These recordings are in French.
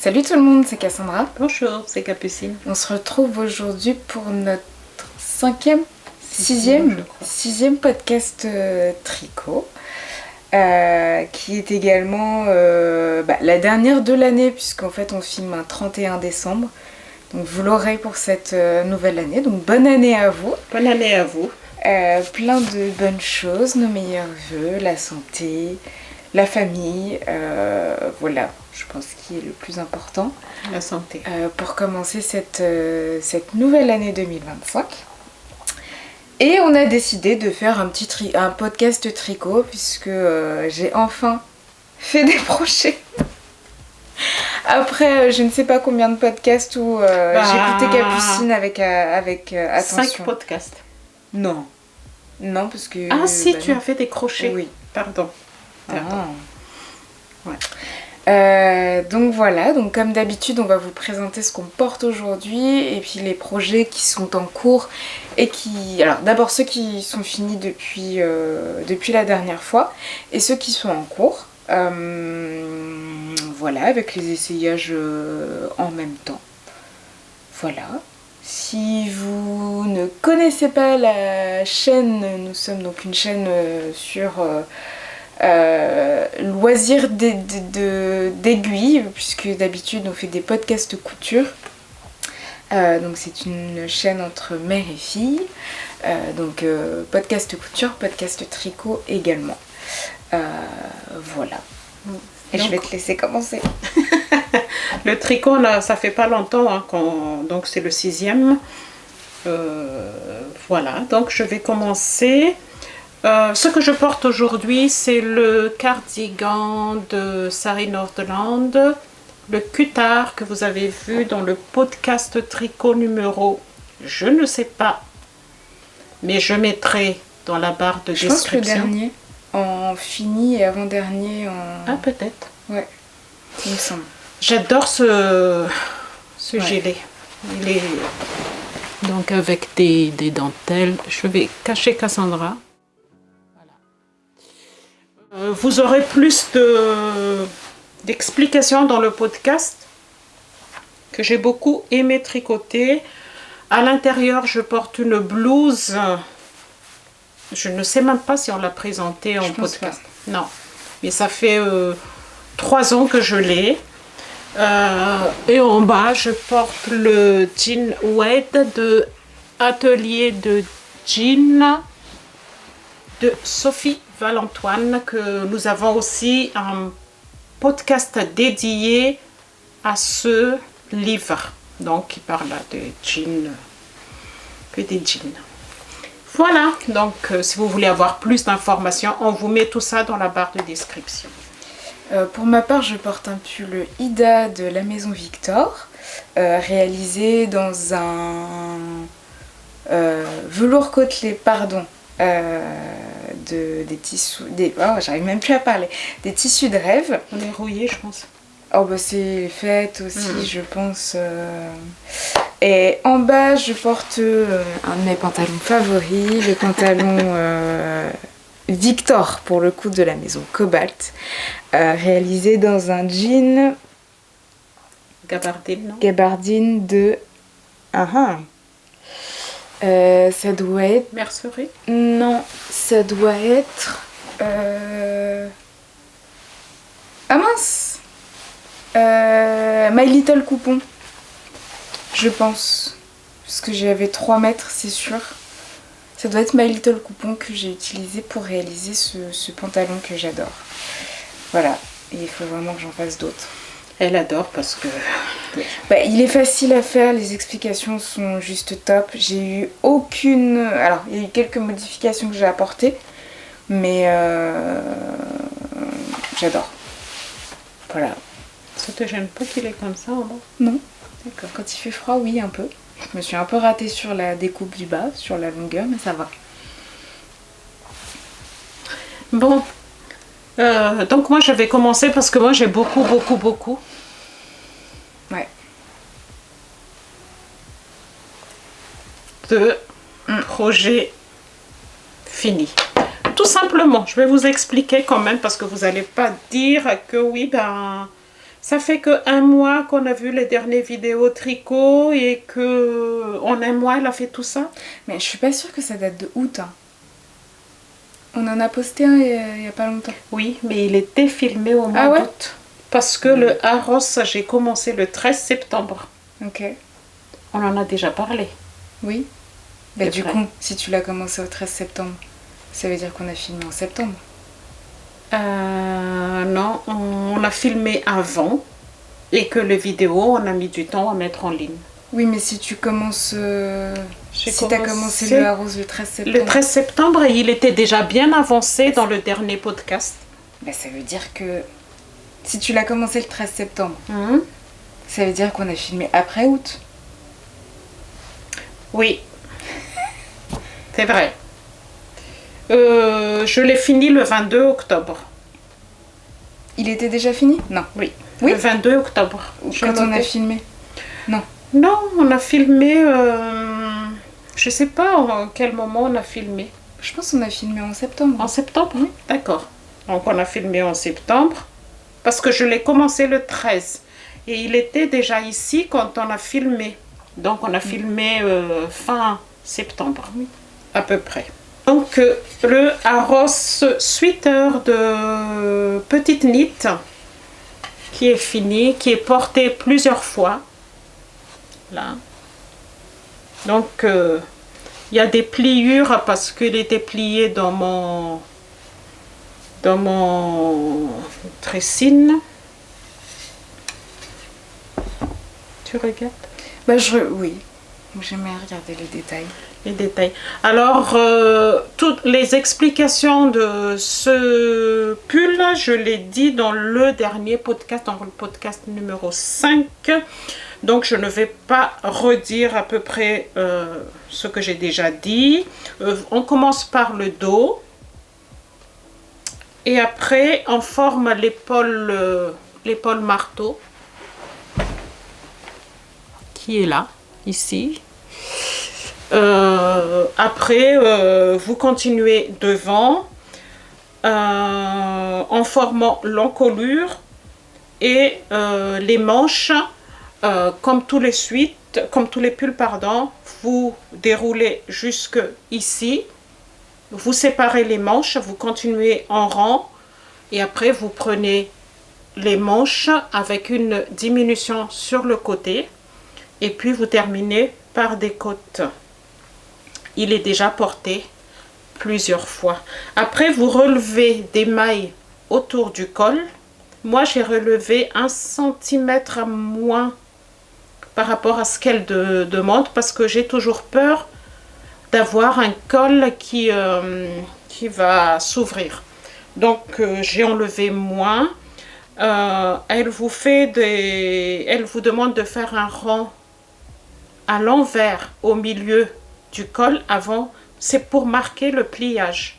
Salut tout le monde, c'est Cassandra. Bonjour, c'est Capucine. On se retrouve aujourd'hui pour notre sixième podcast tricot, qui est également la dernière de l'année, puisqu'en fait on filme un 31 décembre. Donc vous l'aurez pour cette nouvelle année, donc bonne année à vous. Bonne année à vous. Plein de bonnes choses, nos meilleurs vœux, la santé, la famille, voilà, je pense qu'il est le plus important. La santé. Pour commencer cette nouvelle année 2025. Et on a décidé de faire un podcast tricot, puisque j'ai enfin fait des projets. Après, je ne sais pas combien de podcasts où j'ai écouté Capucine avec attention. 5 podcasts. Non, parce que... Ah si, tu as fait des crochets. Oui. Pardon. Ouais. Donc voilà, donc comme d'habitude on va vous présenter ce qu'on porte aujourd'hui et puis les projets qui sont en cours et qui... Alors d'abord ceux qui sont finis depuis la dernière fois et ceux qui sont en cours. Voilà, avec les essayages en même temps. Voilà. Si vous ne connaissez pas la chaîne, nous sommes donc une chaîne sur loisirs d'aiguilles, puisque d'habitude on fait des podcasts couture. Donc c'est une chaîne entre mère et fille. Donc podcast couture, podcast tricot également. Voilà. Et donc, je vais te laisser commencer. Le tricot, là, ça fait pas longtemps, hein, donc c'est le 6e. Voilà, donc je vais commencer. Ce que je porte aujourd'hui, c'est le cardigan de Sari Nordland, le cutard que vous avez vu dans le podcast tricot numéro, je ne sais pas, mais je mettrai dans la barre de description. Je pense que le dernier, en fini et avant-dernier en... Ah, peut-être. Ouais, il me semble. J'adore ce gilet. Il est donc avec des dentelles. Je vais cacher Cassandra. Voilà. Vous aurez plus d'explications dans le podcast que j'ai beaucoup aimé tricoter. À l'intérieur, je porte une blouse. Je ne sais même pas si on l'a présentée en podcast. Non, mais ça fait 3 ans que je l'ai. Et en bas, je porte le jean Wade de Atelier de Jean de Sophie Valentoine, que nous avons aussi un podcast dédié à ce livre. Donc, il parle de jeans, que des jeans. Voilà, donc si vous voulez avoir plus d'informations, on vous met tout ça dans la barre de description. Pour ma part, je porte un pull Ida de la maison Victor, réalisé dans un velours côtelé, des tissus, j'arrive même plus à parler, des tissus de rêve. On est rouillé, je pense. Oh bah c'est les fêtes aussi, je pense. Et en bas, je porte un de mes pantalons favoris, le pantalon Victor, pour le coup, de la maison Cobalt, réalisé dans un jean gabardine, non? Gabardine de... ça doit être... Mercerie? Non, ça doit être... Ah mince, My Little Coupon, je pense. Parce que j'avais 3 mètres, c'est sûr. Ça doit être My Little Coupon que j'ai utilisé pour réaliser ce pantalon que j'adore. Voilà, et il faut vraiment que j'en fasse d'autres. Elle adore parce que... il est facile à faire, les explications sont juste top. J'ai eu aucune... Alors, il y a eu quelques modifications que j'ai apportées, mais j'adore. Voilà. Ça te gêne pas qu'il est comme ça en bas? Non. D'accord. Quand il fait froid, oui, un peu. Je me suis un peu ratée sur la découpe du bas, sur la longueur, mais ça va. Bon. Donc moi, je vais commencer parce que moi, j'ai beaucoup. Ouais. De projets finis. Tout simplement, je vais vous expliquer quand même parce que vous n'allez pas dire que oui, Ça fait que 1 mois qu'on a vu les dernières vidéos tricot et que en 1 mois, elle a fait tout ça. Mais je suis pas sûre que ça date de août. Hein. On en a posté un il y a pas longtemps. Oui, mais il était filmé au mois d'août. Parce que le Harros, j'ai commencé le 13 septembre. Ok. On en a déjà parlé. Oui. Bah, du coup, si tu l'as commencé au 13 septembre, ça veut dire qu'on a filmé en septembre. Non, on a filmé avant et que les vidéos, on a mis du temps à mettre en ligne. Oui, mais si tu commences... si tu as commencé le Harros le 13 septembre... Le 13 septembre, il était déjà bien avancé dans le dernier podcast. Bah, ça veut dire que... Si tu l'as commencé le 13 septembre, ça veut dire qu'on a filmé après août. Oui, c'est vrai. Je l'ai fini le 22 octobre. Il était déjà fini? Non. Oui, le 22 octobre. Quand on a filmé? Non. Non, on a filmé... je sais pas en quel moment on a filmé. Je pense qu'on a filmé en septembre. En septembre? Oui. D'accord. Donc on a filmé en septembre. Parce que je l'ai commencé le 13. Et il était déjà ici quand on a filmé. Donc on a filmé fin septembre, à peu près. Donc le Harros sweater de petite knit qui est fini, qui est porté plusieurs fois. Là. Donc il y a des pliures parce qu'il était plié dans mon tressine. Tu regardes? Bah oui. J'aime bien regarder les détails. Les détails. Alors, toutes les explications de ce pull, je l'ai dit dans le dernier podcast, dans le podcast numéro 5. Donc, je ne vais pas redire à peu près ce que j'ai déjà dit. On commence par le dos. Et après, on forme l'épaule marteau. Qui est là, ici. Après, vous continuez devant en formant l'encolure et les manches, comme tous les pulls, pardon, vous déroulez jusque ici. Vous séparez les manches, vous continuez en rang et après vous prenez les manches avec une diminution sur le côté et puis vous terminez par des côtes. Il est déjà porté plusieurs fois. Après, vous relevez des mailles autour du col. Moi, j'ai relevé 1 centimètre à moins par rapport à ce qu'elle demande parce que j'ai toujours peur d'avoir un col qui va s'ouvrir. Donc, j'ai enlevé moins. Elle vous demande de faire un rang à l'envers au milieu du col avant, c'est pour marquer le pliage.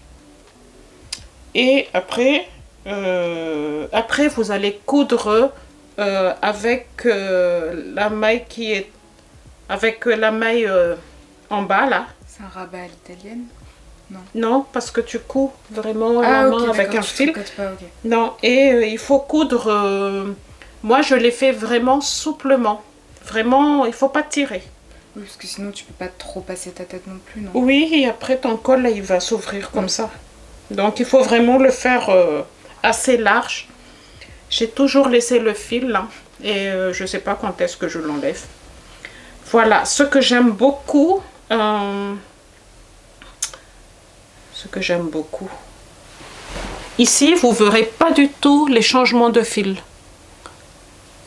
Et après, vous allez coudre avec la maille qui est avec la maille en bas là. C'est un rabat à l'italienne? Non. Non, parce que tu couds vraiment la main avec un fil. Pas, okay. Non, et il faut coudre. Moi, je l'ai fait vraiment souplement. Vraiment, il faut pas tirer. Oui, parce que sinon tu peux pas trop passer ta tête non plus, non? Oui, et après ton col, là, il va s'ouvrir comme ça. Donc, il faut vraiment le faire assez large. J'ai toujours laissé le fil, là, et je sais pas quand est-ce que je l'enlève. Voilà, ce que j'aime beaucoup, Ici, vous verrez pas du tout les changements de fil.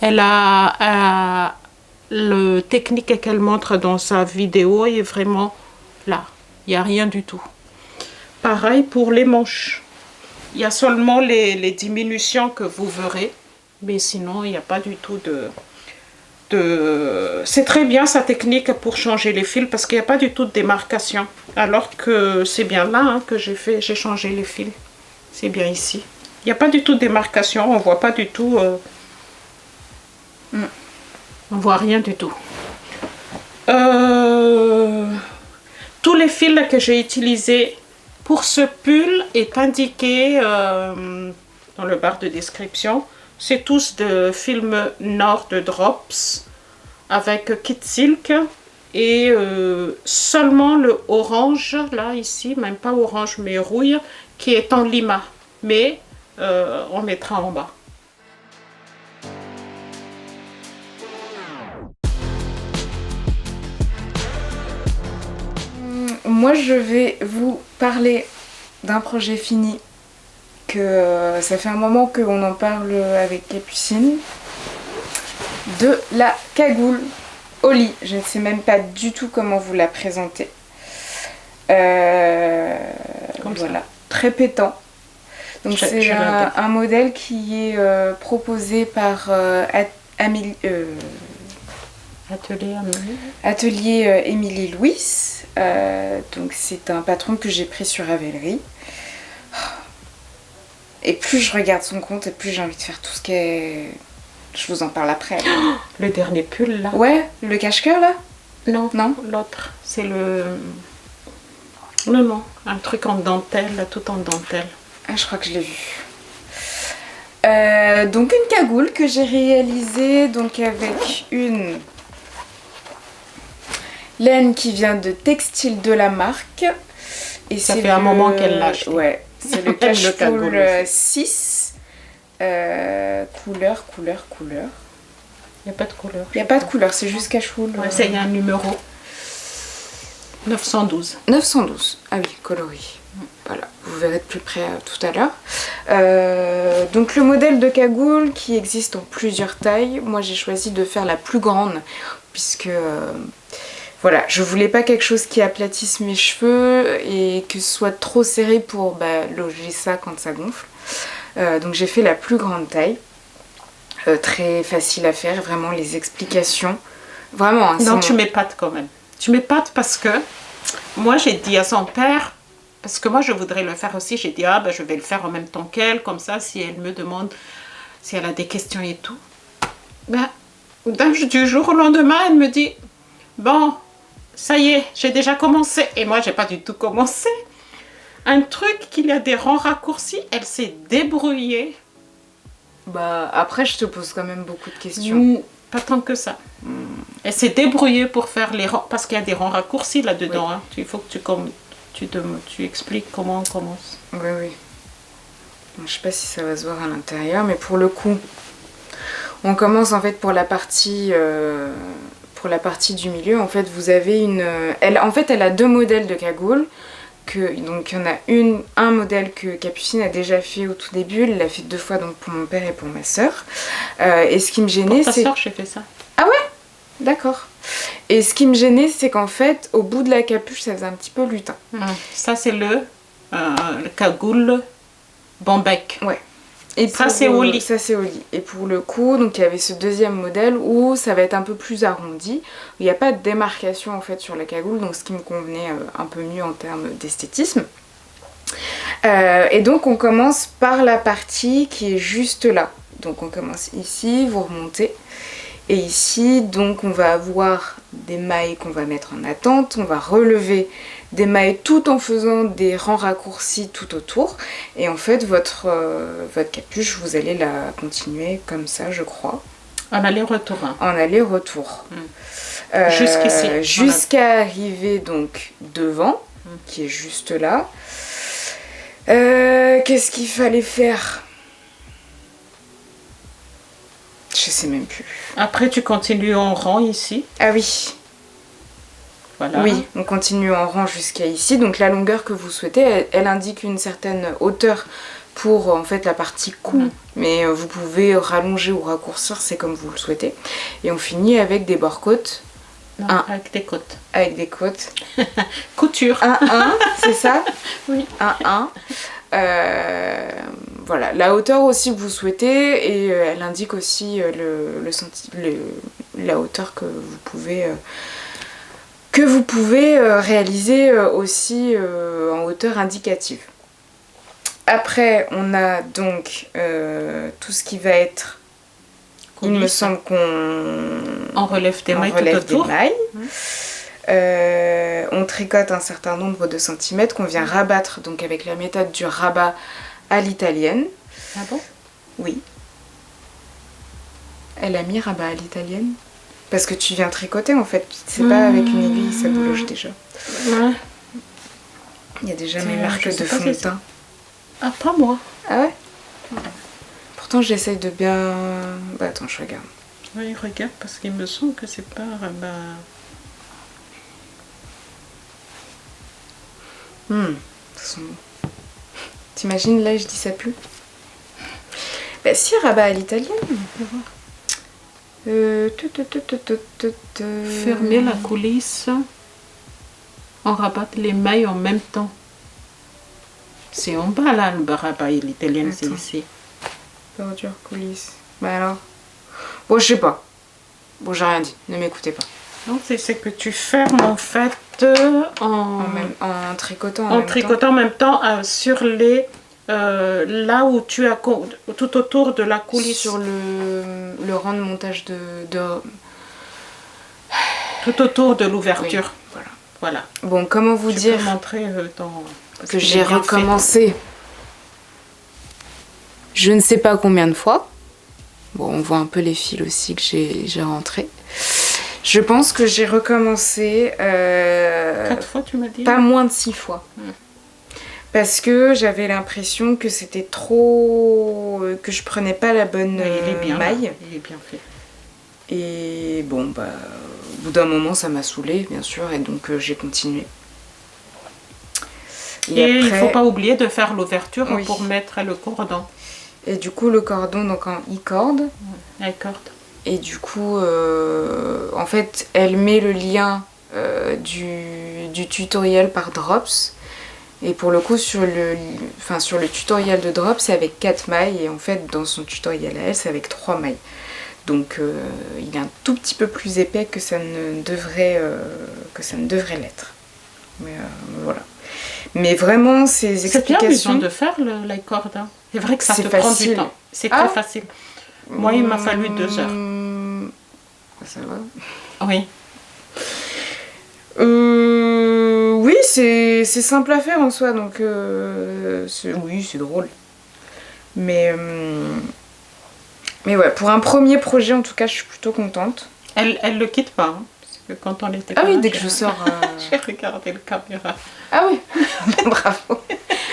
Elle a le technique qu'elle montre dans sa vidéo est vraiment là. Il n'y a rien du tout. Pareil pour les manches. Il y a seulement les diminutions que vous verrez. Mais sinon, il n'y a pas du tout C'est très bien sa technique pour changer les fils parce qu'il n'y a pas du tout de démarcation. Alors que c'est bien là que j'ai changé les fils. C'est bien ici. Il n'y a pas du tout de démarcation. On ne voit pas du tout... On voit rien du tout. Tous les fils que j'ai utilisés pour ce pull est indiqué dans le barre de description. C'est tous de films Nord de Drops avec Kit Silk et seulement le orange, là, ici, même pas orange mais rouille, qui est en lima. Mais on mettra en bas. Moi, je vais vous parler d'un projet fini que ça fait un moment qu'on en parle avec Capucine, de la cagoule au lit. Je ne sais même pas du tout comment vous la présenter. Voilà, très pétant. Donc c'est un modèle qui est proposé par Atelier Émilie Louis. Donc c'est un patron que j'ai pris sur Ravelry. Et plus je regarde son compte et plus j'ai envie de faire tout ce qu'est... Je vous en parle après. Le dernier pull là. Ouais, le cache-cœur là. Non, l'autre. C'est le... Non, un truc en dentelle, là, tout en dentelle. Ah, je crois que je l'ai vu. Donc une cagoule que j'ai réalisée donc avec une laine qui vient de Textile de la Marque. Et ça fait un moment qu'elle l'a acheté. Ouais, c'est le cache-pool 6. Couleur. Il n'y a pas de couleur. Il n'y a pas de couleur, c'est juste cache-pool. Ouais, il y a un numéro. 912. 912. Ah oui, coloris. Voilà, vous verrez de plus près tout à l'heure. Donc le modèle de cagoule qui existe en plusieurs tailles. Moi j'ai choisi de faire la plus grande puisque voilà, je voulais pas quelque chose qui aplatisse mes cheveux et que ce soit trop serré pour loger ça quand ça gonfle. Donc j'ai fait la plus grande taille. Très facile à faire, vraiment les explications. Vraiment. Hein, non, tu m'épates quand même. Tu m'épates parce que moi j'ai dit à son père, parce que moi je voudrais le faire aussi, j'ai dit je vais le faire en même temps qu'elle, comme ça si elle me demande, si elle a des questions et tout. Du jour au lendemain, elle me dit, bon, ça y est, j'ai déjà commencé. Et moi j'ai pas du tout commencé. Un truc qu'il y a des rangs raccourcis, elle s'est débrouillée. Après je te pose quand même beaucoup de questions. Pas tant que ça. Elle s'est débrouillée pour faire les rangs, parce qu'il y a des rangs raccourcis là-dedans. Oui. Hein. Il faut que tu expliques comment on commence. Oui. Je sais pas si ça va se voir à l'intérieur, mais pour le coup, on commence en fait pour la partie du milieu. En fait, vous avez elle a deux modèles de cagoule. Donc il y en a un modèle que Capucine a déjà fait au tout début. Elle l'a fait 2 fois donc pour mon père et pour ma soeur. Et ce qui me gênait, c'est... Pour ta soeur, j'ai fait ça. Ah ouais? D'accord. Et ce qui me gênait, c'est qu'en fait, au bout de la capuche, ça faisait un petit peu lutin. Ça, c'est le cagoule Bombec. Ouais. Et ça, c'est au lit. Ça, c'est au lit. Et pour le coup, donc il y avait ce deuxième modèle où ça va être un peu plus arrondi. Il n'y a pas de démarcation en fait sur la cagoule, donc ce qui me convenait un peu mieux en termes d'esthétisme. Et donc on commence par la partie qui est juste là. Donc on commence ici, vous remontez. Et ici, donc on va avoir des mailles qu'on va mettre en attente. On va relever des mailles tout en faisant des rangs raccourcis tout autour. Et en fait, votre capuche, vous allez la continuer comme ça, je crois. En aller-retour. En aller-retour. Jusqu'ici. Jusqu'à arriver donc devant, qui est juste là. Qu'est-ce qu'il fallait faire ? Je sais même plus. Après, tu continues en rang ici. Ah oui. Voilà. Oui, on continue en rang jusqu'à ici. Donc la longueur que vous souhaitez, elle indique une certaine hauteur pour en fait la partie cou. Mais vous pouvez rallonger ou raccourcir, c'est comme vous le souhaitez. Et on finit avec des bords-côtes. Non, avec des côtes. Avec des côtes. Couture. 1-1, c'est ça? Oui. 1-1. Voilà, la hauteur aussi que vous souhaitez et elle indique aussi la hauteur que vous pouvez réaliser aussi en hauteur indicative. Après, on a donc tout ce qui va être... Il me semble on relève des mailles tout autour. On tricote un certain nombre de centimètres qu'on vient rabattre donc avec la méthode du rabat à l'italienne. Ah bon? Oui. Elle a mis rabat à l'italienne. Parce que tu viens tricoter en fait. C'est pas avec une aiguille, ça bouloche déjà. Ouais. Il y a déjà mes marques de fond de teint. Ah, pas moi. Ah ouais? Pourtant j'essaye de bien... Bah attends, je regarde. Oui, regarde, parce qu'il me semble que c'est pas rabat. De toute façon... T'imagines, là, je dis ça plus. Bah si, rabat à l'italienne. Fermer la coulisse. On rabatte les mailles en même temps. C'est en bas là, le rabat et l'italienne, c'est ici. Bordure, coulisse. Bah alors. Bon, je sais pas. Bon, j'ai rien dit, ne m'écoutez pas. Donc c'est que tu fermes en fait En tricotant en même temps sur les là où tu as tout autour de la coulisse. Sur le rang de montage de... Tout autour de l'ouverture. Oui, voilà. Bon, comment vous dire peux montrer que j'ai recommencé je ne sais pas combien de fois. Bon, on voit un peu les fils aussi que j'ai rentrés. Je pense que j'ai recommencé 4 fois, tu m'as dit? Pas moins de 6 fois. Parce que j'avais l'impression que c'était trop... que je prenais pas la bonne maille. Il est bien fait. Et bon, bah, au bout d'un moment, ça m'a saoulée, bien sûr, et donc j'ai continué. Et après, il faut pas oublier de faire l'ouverture pour mettre le cordon. Et du coup, le cordon, donc en i-corde. I-corde. Et du coup, en fait, elle met le lien du tutoriel par Drops. Et pour le coup, sur le tutoriel de Drops, c'est avec 4 mailles. Et en fait, dans son tutoriel à elle, c'est avec 3 mailles. Donc, il est un tout petit peu plus épais que ça ne devrait l'être. Mais voilà. Mais vraiment, ces explications... C'est bien de faire la corde. Hein. C'est vrai que ça te prend du temps. C'est très facile. Moi, il m'a fallu 2 heures. Ça va? Oui. Oui, c'est simple à faire en soi, donc oui, c'est drôle. Mais ouais, pour un premier projet, en tout cas, je suis plutôt contente. Elle le quitte pas, hein, parce que quand on était... Ah oui, dès que je sors... J'ai regardé le caméra. Ah oui, bravo.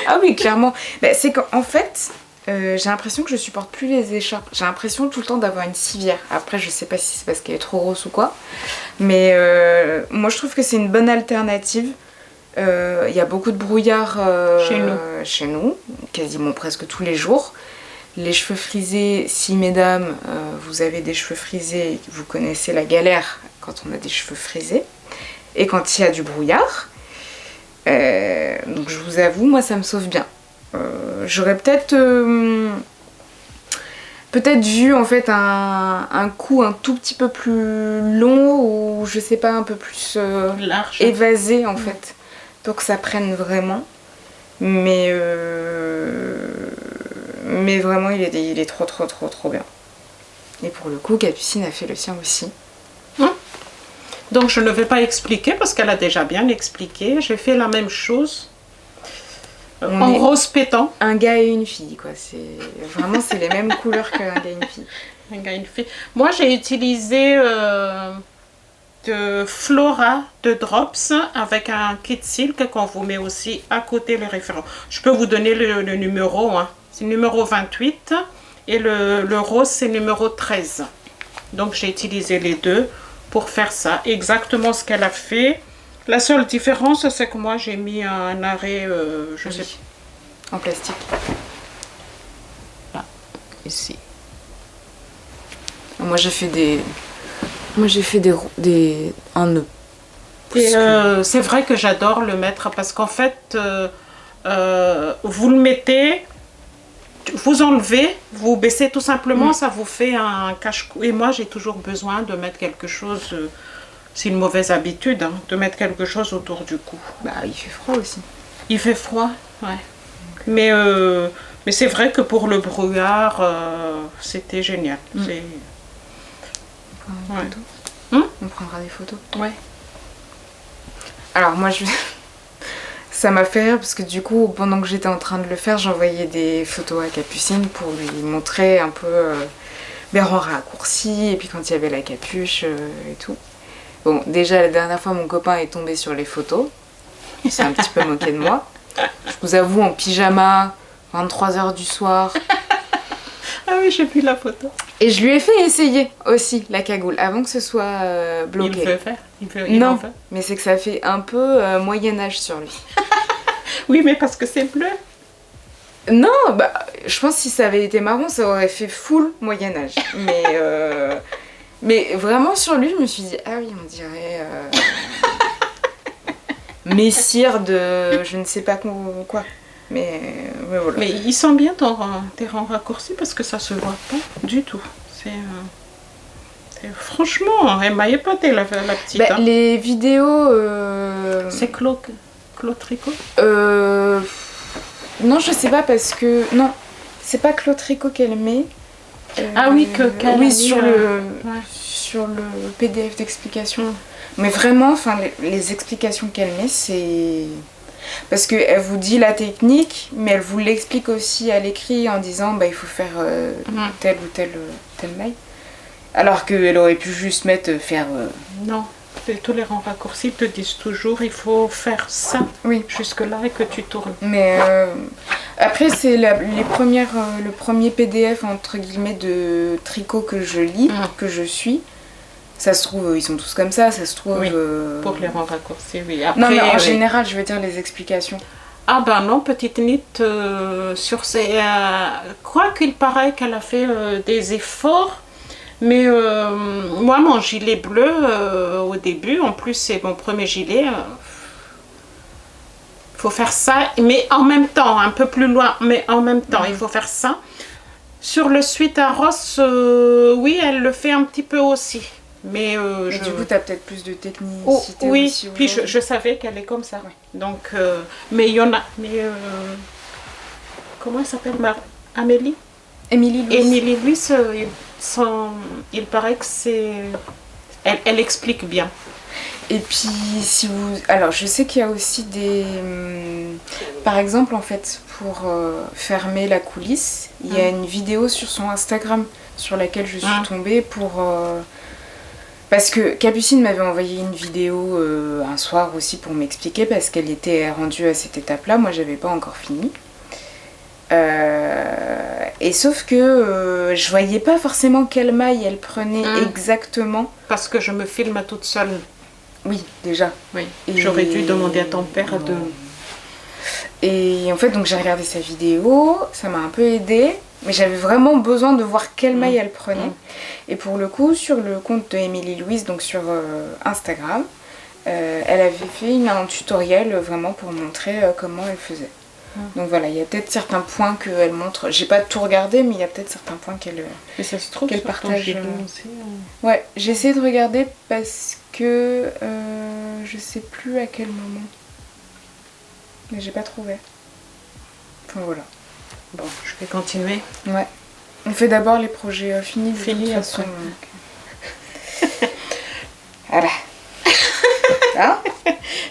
Ah oui, clairement. Bah, c'est qu'en fait, j'ai l'impression que je supporte plus les écharpes. J'ai l'impression tout le temps d'avoir une civière. Après, je sais pas si c'est parce qu'elle est trop grosse ou quoi. Mais moi, je trouve que c'est une bonne alternative. Il y a beaucoup de brouillard chez nous, quasiment presque tous les jours. Les cheveux frisés, si mesdames, vous avez des cheveux frisés, vous connaissez la galère quand on a des cheveux frisés. Et quand il y a du brouillard. Donc je vous avoue, moi ça me sauve bien. J'aurais peut-être vu en fait un cou un tout petit peu plus long ou je sais pas, un peu plus large, évasé en fait, pour que ça prenne vraiment. Mais vraiment il est trop bien. Et pour le coup, Capucine a fait le sien aussi. Donc je ne vais pas expliquer parce qu'elle a déjà bien expliqué. J'ai fait la même chose. En rose pétant. Un gars et une fille, quoi. Vraiment, c'est les mêmes couleurs qu'un gars et une fille. Un gars et une fille. Moi, j'ai utilisé de Flora de Drops avec un kit silk qu'on vous met aussi à côté les références. Je peux vous donner le numéro. Hein. C'est le numéro 28 et le rose, c'est le numéro 13. Donc, j'ai utilisé les deux pour faire ça. Exactement ce qu'elle a fait. La seule différence, c'est que moi, j'ai mis un arrêt, je sais pas. En plastique. Là, ici. Moi, j'ai fait un nœud. C'est vrai que j'adore le mettre parce qu'en fait, vous le mettez, vous enlevez, vous baissez tout simplement, ça vous fait un cache-cou. Et moi, j'ai toujours besoin de mettre quelque chose... C'est une mauvaise habitude, hein, de mettre quelque chose autour du cou. Bah, il fait froid aussi. Il fait froid, ouais. Mais c'est vrai que pour le brouillard, c'était génial. On prendra des photos. On prendra des photos. Ouais. Alors moi, ça m'a fait rire parce que du coup, pendant que j'étais en train de le faire, j'envoyais des photos à Capucine pour lui montrer un peu en raccourci, et puis quand il y avait la capuche et tout. Bon, déjà la dernière fois mon copain est tombé sur les photos, il s'est un petit peu moqué de moi. Je vous avoue, en pyjama, 23h du soir. Ah oui, j'ai vu la photo. Et je lui ai fait essayer aussi la cagoule, avant que ce soit bloqué. Il veut faire, non, mais c'est que ça fait un peu Moyen-Âge sur lui. Oui, mais parce que c'est bleu. Non, bah, je pense que si ça avait été marron, ça aurait fait full Moyen-Âge. Mais vraiment sur lui, je me suis dit, ah oui, on dirait messire de je ne sais pas quoi. Mais voilà. Mais il sent bien tes rangs raccourcis parce que ça se voit pas du tout. Franchement, elle m'a épatée la petite. Bah, les vidéos... C'est Claude Tricot Non, je sais pas parce que... Non, c'est pas Claude Tricot qu'elle met. Ah oui, oui, sur le PDF d'explication. Mais vraiment, les explications qu'elle met, c'est... Parce qu'elle vous dit la technique, mais elle vous l'explique aussi à l'écrit en disant bah, il faut faire telle ou telle maille. Alors qu'elle aurait pu juste faire... Non, tous les rangs raccourcis te disent toujours il faut faire ça jusque-là et que tu tournes. Mais après, c'est le premier PDF entre guillemets de tricot que je lis, que je suis. Ça se trouve, ils sont tous comme ça se trouve... Oui, pour les rangs raccourcis, oui. Après, non, mais en général, je veux dire les explications. Ah ben non, petite Nit, sur ces... quoi qu'il paraît qu'elle a fait des efforts, mais moi, mon gilet bleu, au début, en plus, c'est mon premier gilet, il faut faire ça, mais en même temps, un peu plus loin, mais en même temps, il faut faire ça. Sur le suite à Ross, oui, elle le fait un petit peu aussi. Mais du coup, tu as peut-être plus de technicité oui, aussi. Puis je savais qu'elle est comme ça. Ouais. Donc, mais il y en a... Mais, comment elle s'appelle Amélie Émilie Louis, il paraît que c'est... Elle explique bien. Et puis, si vous... Alors, je sais qu'il y a aussi des... Par exemple, en fait, pour fermer la coulisse, il y a une vidéo sur son Instagram sur laquelle je suis tombée pour... Parce que Capucine m'avait envoyé une vidéo un soir aussi pour m'expliquer parce qu'elle était rendue à cette étape-là. Moi, j'avais pas encore fini. Et sauf que je voyais pas forcément quelle maille elle prenait exactement. Parce que je me filme toute seule. Oui, déjà. Oui. J'aurais dû demander à ton père de... Et en fait, donc j'ai regardé sa vidéo, ça m'a un peu aidée. Mais j'avais vraiment besoin de voir quelle maille elle prenait. Et pour le coup, sur le compte de Émilie Louise, donc sur Instagram, elle avait fait un tutoriel vraiment pour montrer comment elle faisait. Donc voilà, il y a peut-être certains points qu'elle montre. J'ai pas tout regardé, mais il y a peut-être certains points qu'elle partage. Ouais, j'ai essayé de regarder parce que je sais plus à quel moment. Mais j'ai pas trouvé. Enfin voilà. Bon, je vais continuer. Ouais. On fait d'abord les projets finis de toute façon. Voilà. Hein?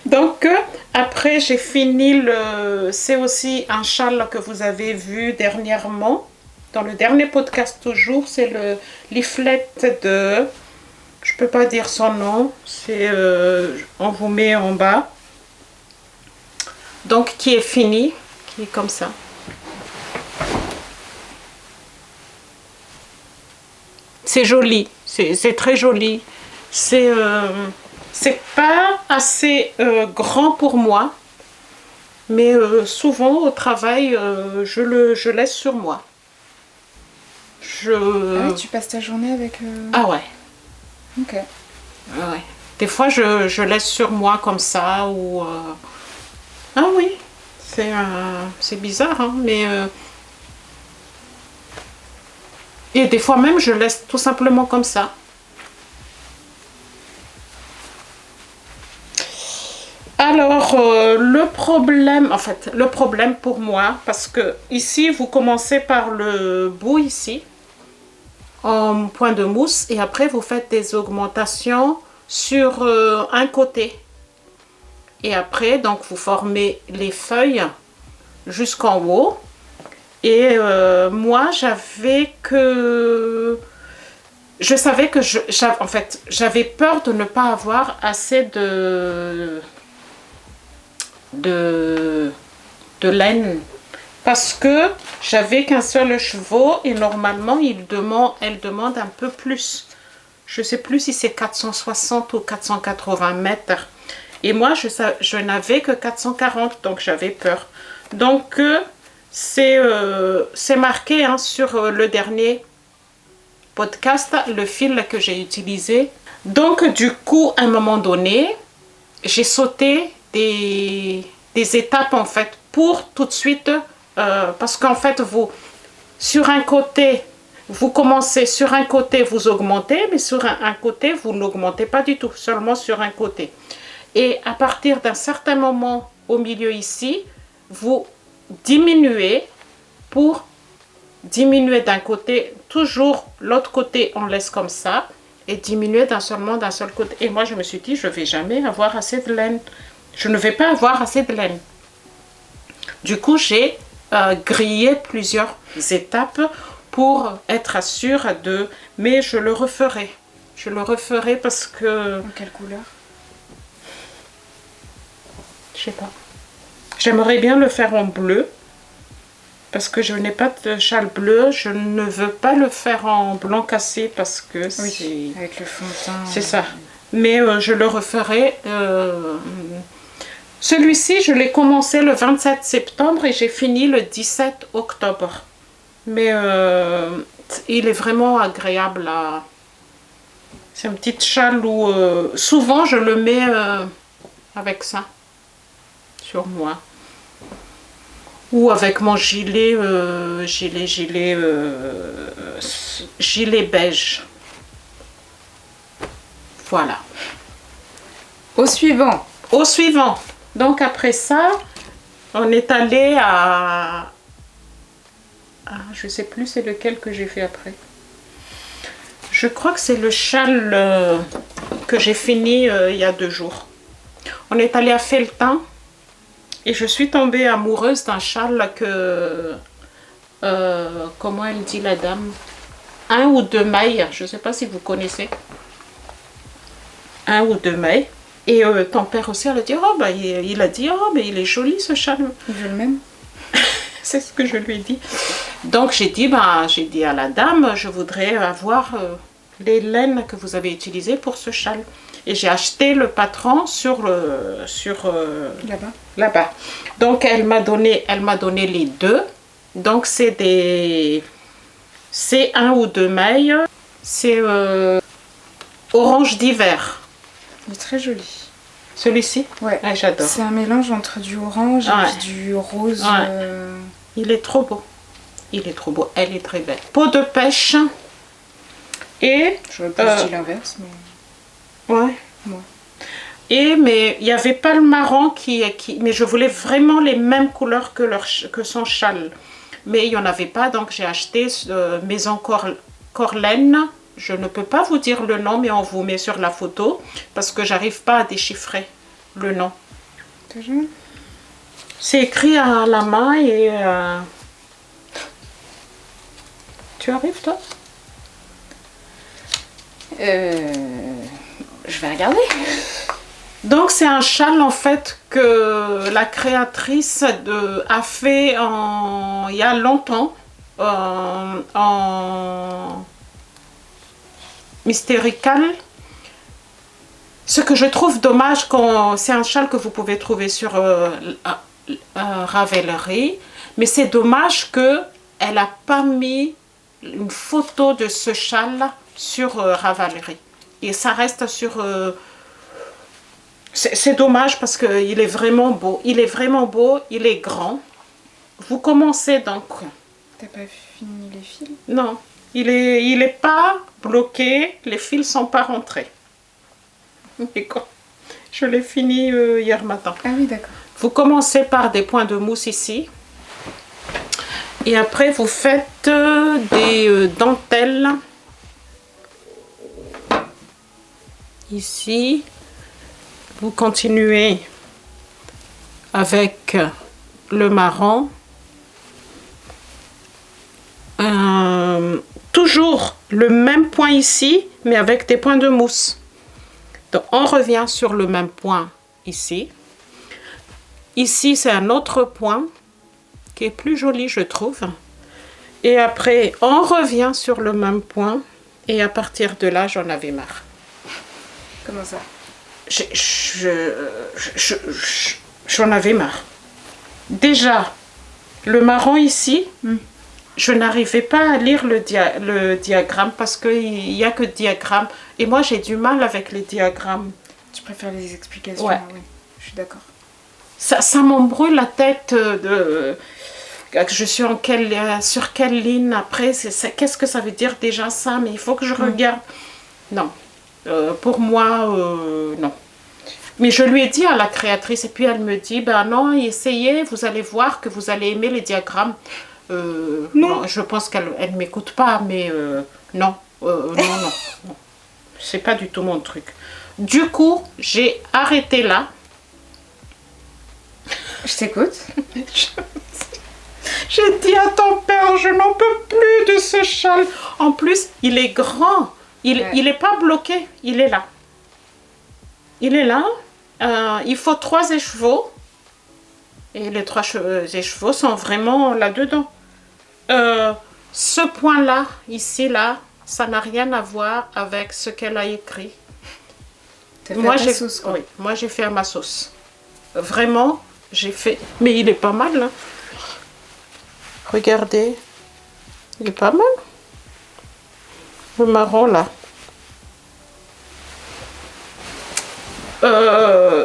Donc, après, j'ai fini c'est aussi un châle que vous avez vu dernièrement. Dans le dernier podcast toujours, c'est le leaflet de... Je peux pas dire son nom. C'est... on vous met en bas. Donc, qui est fini. Qui est comme ça. C'est joli, c'est très joli. C'est pas assez grand pour moi, mais souvent au travail, je laisse sur moi. Ah oui, tu passes ta journée avec... Ah ouais. Ok. Ah ouais. Des fois, je laisse sur moi comme ça, ou... Ah oui, c'est bizarre, hein, mais... Et des fois même, je laisse tout simplement comme ça. Alors, le problème pour moi, parce que ici, vous commencez par le bout ici, en point de mousse, et après, vous faites des augmentations sur un côté. Et après, donc, vous formez les feuilles jusqu'en haut. Et moi, j'avais que je savais que en fait, j'avais peur de ne pas avoir assez de laine. Parce que j'avais qu'un seul cheval et normalement, elle demande un peu plus. Je ne sais plus si c'est 460 ou 480 mètres. Et moi, je n'avais que 440, donc j'avais peur. Donc, c'est marqué hein, sur le dernier podcast, le fil que j'ai utilisé. Donc, du coup, à un moment donné, j'ai sauté des étapes, en fait, pour tout de suite... parce qu'en fait, sur un côté, vous commencez sur un côté, vous augmentez, mais sur un côté, vous n'augmentez pas du tout, seulement sur un côté. Et à partir d'un certain moment au milieu ici, vous diminuez pour diminuer d'un côté, toujours l'autre côté, on laisse comme ça, et diminuer d'un seul côté. Et moi, je me suis dit, je ne vais jamais avoir assez de laine. Je ne vais pas avoir assez de laine. Du coup, j'ai grillé plusieurs étapes pour être sûre de... Mais je le referai. Je le referai parce que... En quelle couleur? Je sais pas. J'aimerais bien le faire en bleu. Parce que je n'ai pas de châle bleu. Je ne veux pas le faire en blanc cassé parce que c'est... Oui, avec le fond de teint. C'est ça. Mais je le referai... Celui-ci, je l'ai commencé le 27 septembre et j'ai fini le 17 octobre. Mais il est vraiment agréable à... C'est un petit châle où souvent je le mets avec ça sur moi. Ou avec mon gilet, gilet beige. Voilà. Au suivant. Au suivant. Donc après ça, on est allé à... je sais plus c'est lequel que j'ai fait après. Je crois que c'est le châle que j'ai fini il y a 2 jours. On est allé à Felletin et je suis tombée amoureuse d'un châle que... comment elle dit la dame? 1 ou 2 mailles, je ne sais pas si vous connaissez. 1 ou 2 mailles. Et ton père aussi, elle a dit, oh, bah, il a dit, oh, mais il est joli ce châle. Il veut le même. C'est ce que je lui ai dit. Donc j'ai dit à la dame, je voudrais avoir les laines que vous avez utilisées pour ce châle. Et j'ai acheté le patron là-bas. Donc elle m'a donné les 2. Donc c'est 1 ou 2 mailles. C'est orange d'hiver. Il est très joli. Celui-ci? Ouais. J'adore. C'est un mélange entre du orange et puis du rose. Ouais. Il est trop beau. Il est trop beau. Elle est très belle. Peau de pêche. Et... J'aurais plus dit l'inverse, mais... Ouais. Mais il n'y avait pas le marron mais je voulais vraiment les mêmes couleurs que son châle. Mais il n'y en avait pas, donc j'ai acheté Maison Corlaine. Je ne peux pas vous dire le nom, mais on vous met sur la photo parce que j'arrive pas à déchiffrer le nom. Toujours. C'est écrit à la main et... Tu arrives, toi? Je vais regarder. Donc c'est un châle en fait que la créatrice a fait il y a longtemps en mystérical. Ce que je trouve dommage, c'est un châle que vous pouvez trouver sur Ravelry, mais c'est dommage qu'elle n'a pas mis une photo de ce châle sur Ravelry. Et ça reste sur... c'est dommage parce qu'il est vraiment beau. Il est vraiment beau, il est grand. Vous commencez donc... T'as pas fini les fils? Non, il est pas bloqué, les fils sont pas rentrés. Je l'ai fini hier matin. Ah oui, d'accord. Vous commencez par des points de mousse ici. Et après, vous faites des dentelles. Ici. Vous continuez avec le marron. Toujours le même point ici, mais avec des points de mousse. Donc, on revient sur le même point ici. Ici, c'est un autre point qui est plus joli, je trouve. Et après, on revient sur le même point. Et à partir de là, j'en avais marre. Comment ça? J'en avais marre. Déjà, le marron ici, je n'arrivais pas à lire le diagramme parce qu'il n'y a que diagramme. Et moi, j'ai du mal avec les diagrammes. Tu préfères les explications? Ouais. Oui, je suis d'accord. Ça m'embrouille la tête de... Je suis sur quelle ligne après, qu'est-ce que ça veut dire déjà ça? Mais il faut que je regarde. Non. Pour moi, non. Mais je lui ai dit à la créatrice et puis elle me dit, ben non, essayez, vous allez voir que vous allez aimer les diagrammes. Non, je pense qu'elle ne m'écoute pas, mais non. Non. C'est pas du tout mon truc. Du coup, j'ai arrêté là. Je t'écoute. J'ai dit à ton père, je n'en peux plus de ce châle. En plus, il est grand. Il n'est pas bloqué. Il est là. Il est là. Il faut 3 écheveaux. Et les 3 écheveaux sont vraiment là-dedans. Ce point-là, ici, là, ça n'a rien à voir avec ce qu'elle a écrit. Moi, j'ai sauce, quoi. Oui, moi, j'ai fait à ma sauce. Vraiment, j'ai fait... Mais il est pas mal, hein. Regardez. Il est pas mal. Le marron, là.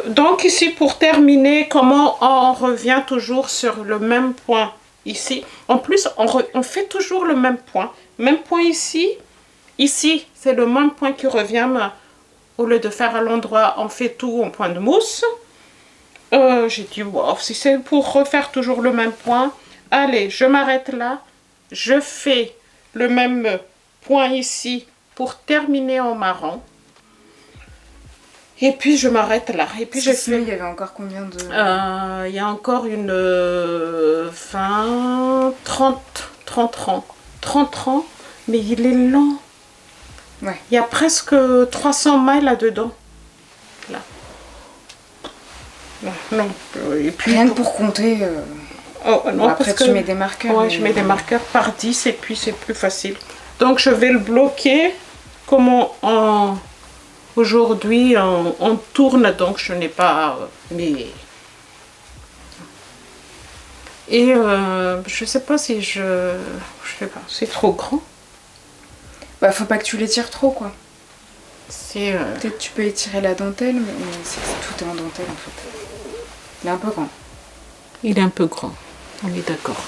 Donc, ici, pour terminer, comment on revient toujours sur le même point ici. En plus, on fait toujours le même point. Même point ici. Ici, c'est le même point qui revient. Mais au lieu de faire à l'endroit, on fait tout en point de mousse. J'ai dit, wow, si c'est pour refaire toujours le même point, allez, je m'arrête là. Je fais le même point ici pour terminer en marron. Et puis je m'arrête là. Et puis il y avait encore combien de... il y a encore une 30 rangs. Mais il est lent. Ouais. Il y a presque 300 mailles là-dedans. Là. Non. Et puis, rien que pour compter... Oh, non, bon, après, tu mets des marqueurs. Ouais, je mets des marqueurs par 10 et puis c'est plus facile. Donc, je vais le bloquer. Comment aujourd'hui, on tourne, donc je n'ai pas... mais... Et je sais pas si je sais pas, c'est trop grand. Bah, faut pas que tu l'étires trop, quoi. C'est... Peut-être tu peux étirer la dentelle, mais tout est en dentelle, en fait. Il est un peu grand. Il est un peu grand, on est d'accord.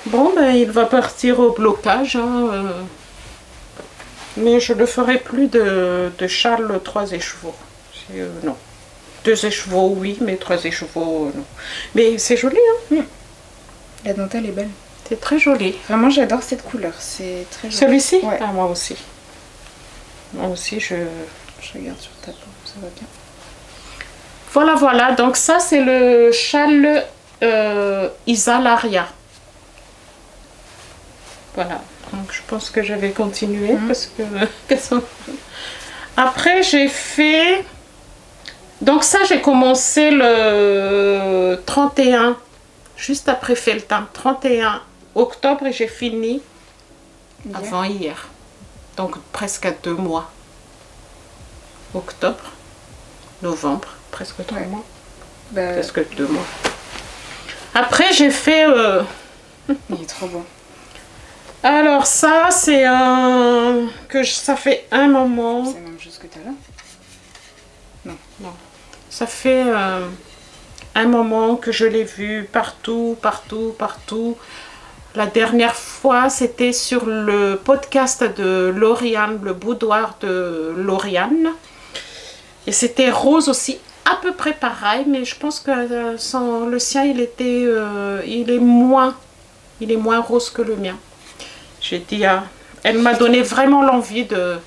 Bon, ben, il va partir au blocage, hein, mais je ne ferai plus de châle 3 écheveaux. Non. 2 écheveaux, oui, mais 3 écheveaux, non. Mais c'est joli, hein. La dentelle est belle. C'est très joli. Vraiment, j'adore cette couleur. C'est très joli. Celui-ci? Ouais. Ah, moi aussi. Moi aussi, je regarde sur ta peau, ça va bien. Voilà. Donc ça, c'est le châle Isalaria. Voilà. Donc je pense que je vais continuer parce que... Après, j'ai fait... Donc ça, j'ai commencé le 31, juste après Feltin, 31 octobre, et j'ai fini avant hier. Donc presque à 2 mois. Octobre, novembre, presque 3 mois. Bah, presque 2 mois. Après, j'ai fait... Il est trop bon. Alors ça, c'est un... ça fait un moment... C'est la même chose que tu as là? Non. Ça fait un moment que je l'ai vu partout. La dernière fois, c'était sur le podcast de Lauriane, le boudoir de Lauriane. Et c'était rose aussi, à peu près pareil, mais je pense que le sien, il est moins rose que le mien. J'ai dit, elle m'a donné vraiment l'envie de...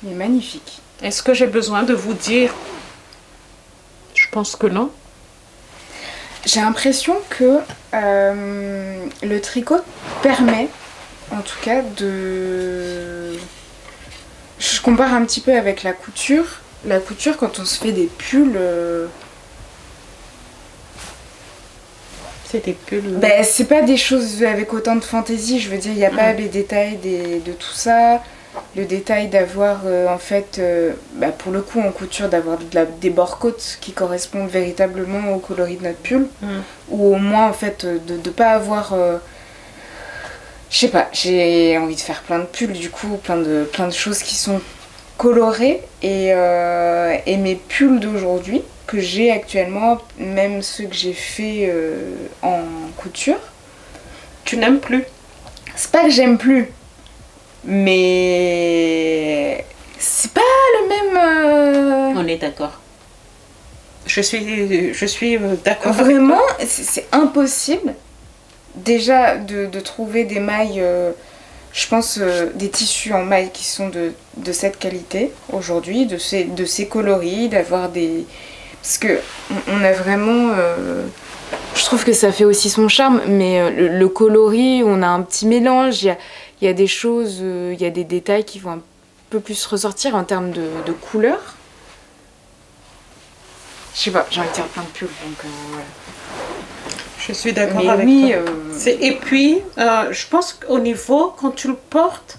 Il est magnifique. Est-ce que j'ai besoin de vous dire? Je pense que non. J'ai l'impression que le tricot permet en tout cas, je compare un petit peu avec la couture. La couture, quand on se fait des pulls... C'est des pulls... Ben, c'est pas des choses avec autant de fantaisie. Je veux dire, il n'y a pas les détails de tout ça. Le détail d'avoir, en fait, pour le coup, en couture, d'avoir des bords-côtes qui correspondent véritablement au coloris de notre pull. Ou au moins, en fait, de ne pas avoir... je sais pas, j'ai envie de faire plein de pulls, du coup, plein de choses qui sont colorées. Et mes pulls d'aujourd'hui, que j'ai actuellement, même ceux que j'ai fait en couture... Tu n'aimes plus? C'est pas que j'aime plus, mais c'est pas le même... On est d'accord. Je suis d'accord. Vraiment, c'est impossible déjà de trouver des mailles, je pense, des tissus en mailles qui sont de cette qualité aujourd'hui, de ces coloris, d'avoir des... Parce que on a vraiment... je trouve que ça fait aussi son charme, mais le coloris, on a un petit mélange, il y a des choses, il y a des détails qui vont un peu plus ressortir en termes de couleurs. Je sais pas, j'ai envie de faire plein de pulls, donc voilà. Je suis d'accord Mais avec oui, toi. Et puis, je pense qu'au niveau, quand tu le portes,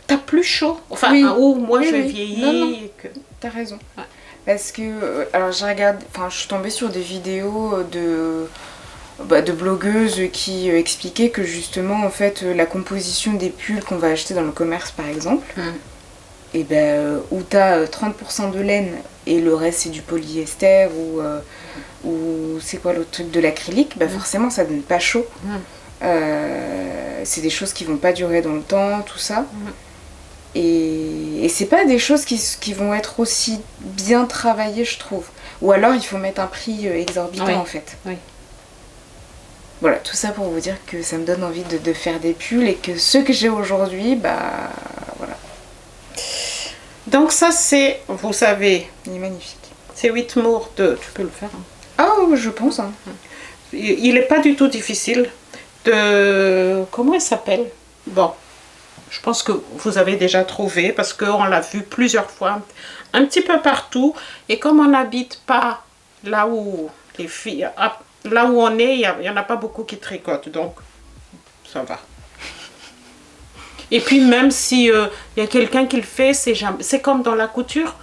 t'as plus chaud. Enfin, oui. Moi, Oui, je oui. vieillis. Non. Et que... T'as raison. Ouais. Parce que, alors je suis tombée sur des vidéos de blogueuses qui expliquaient que justement, en fait, la composition des pulls qu'on va acheter dans le commerce, par exemple, et où t'as 30% de laine et le reste c'est du polyester ou c'est quoi l'autre truc, de l'acrylique, forcément ça donne pas chaud. C'est des choses qui vont pas durer dans le temps, tout ça. Et c'est pas des choses qui vont être aussi bien travaillées, je trouve. Ou alors il faut mettre un prix exorbitant, en fait. Oui. Voilà, tout ça pour vous dire que ça me donne envie de faire des pulls et que ceux que j'ai aujourd'hui, voilà. Donc ça c'est, vous savez, Il est magnifique. c'est Whitmore de... Tu peux le faire, hein. Ah, je pense. Hein. Il n'est pas du tout difficile de... Comment il s'appelle? Bon, je pense que vous avez déjà trouvé parce qu'on l'a vu plusieurs fois, un petit peu partout. Et comme on n'habite pas là où les filles... Là où on est, il n'y en a pas beaucoup qui tricotent, donc ça va. Et puis même si y a quelqu'un qui le fait, c'est comme dans la couture.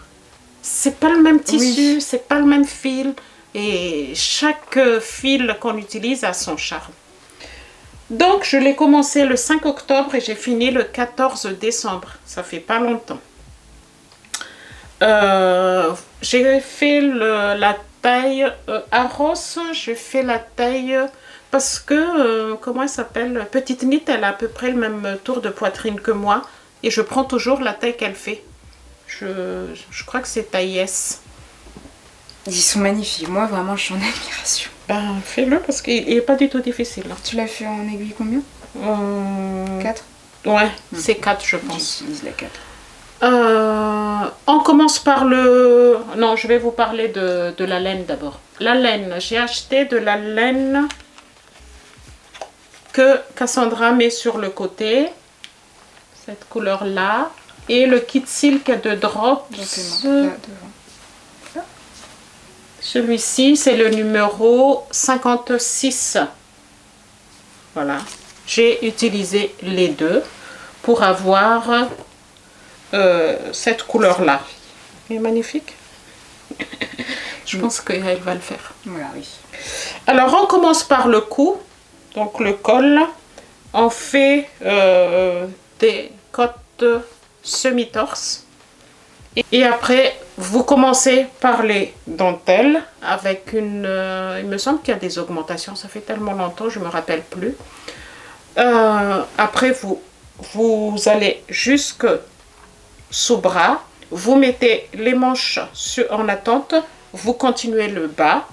C'est pas le même tissu, c'est pas le même fil. Et chaque fil qu'on utilise a son charme. Donc, je l'ai commencé le 5 octobre et j'ai fini le 14 décembre. Ça fait pas longtemps. J'ai fait la taille à Ross. J'ai fait la taille parce que, comment elle s'appelle? Petite Knit, elle a à peu près le même tour de poitrine que moi. Et je prends toujours la taille qu'elle fait. Je crois que c'est taille S. Ils sont magnifiques. Moi, vraiment, je suis en admiration. Fais-le parce qu'il n'est pas du tout difficile. Tu l'as fait en aiguille combien? 4? Ouais, c'est 4, je pense. J'utilise la 4. On commence par le... Non, je vais vous parler de la laine d'abord. La laine, j'ai acheté de la laine que Cassandra met sur le côté. Cette couleur-là. Et le kit silk de Drops. Là, devant. Celui-ci, c'est le numéro 56. Voilà. J'ai utilisé les deux pour avoir cette couleur-là. Elle est magnifique. Je pense qu'elle va le faire. Voilà, oui. Alors, on commence par le cou. Donc, le col. On fait des côtes semi-torse. Et après, vous commencez par les dentelles avec une... il me semble qu'il y a des augmentations. Ça fait tellement longtemps, je ne me rappelle plus. Après, vous allez jusque sous bras. Vous mettez les manches en attente. Vous continuez le bas.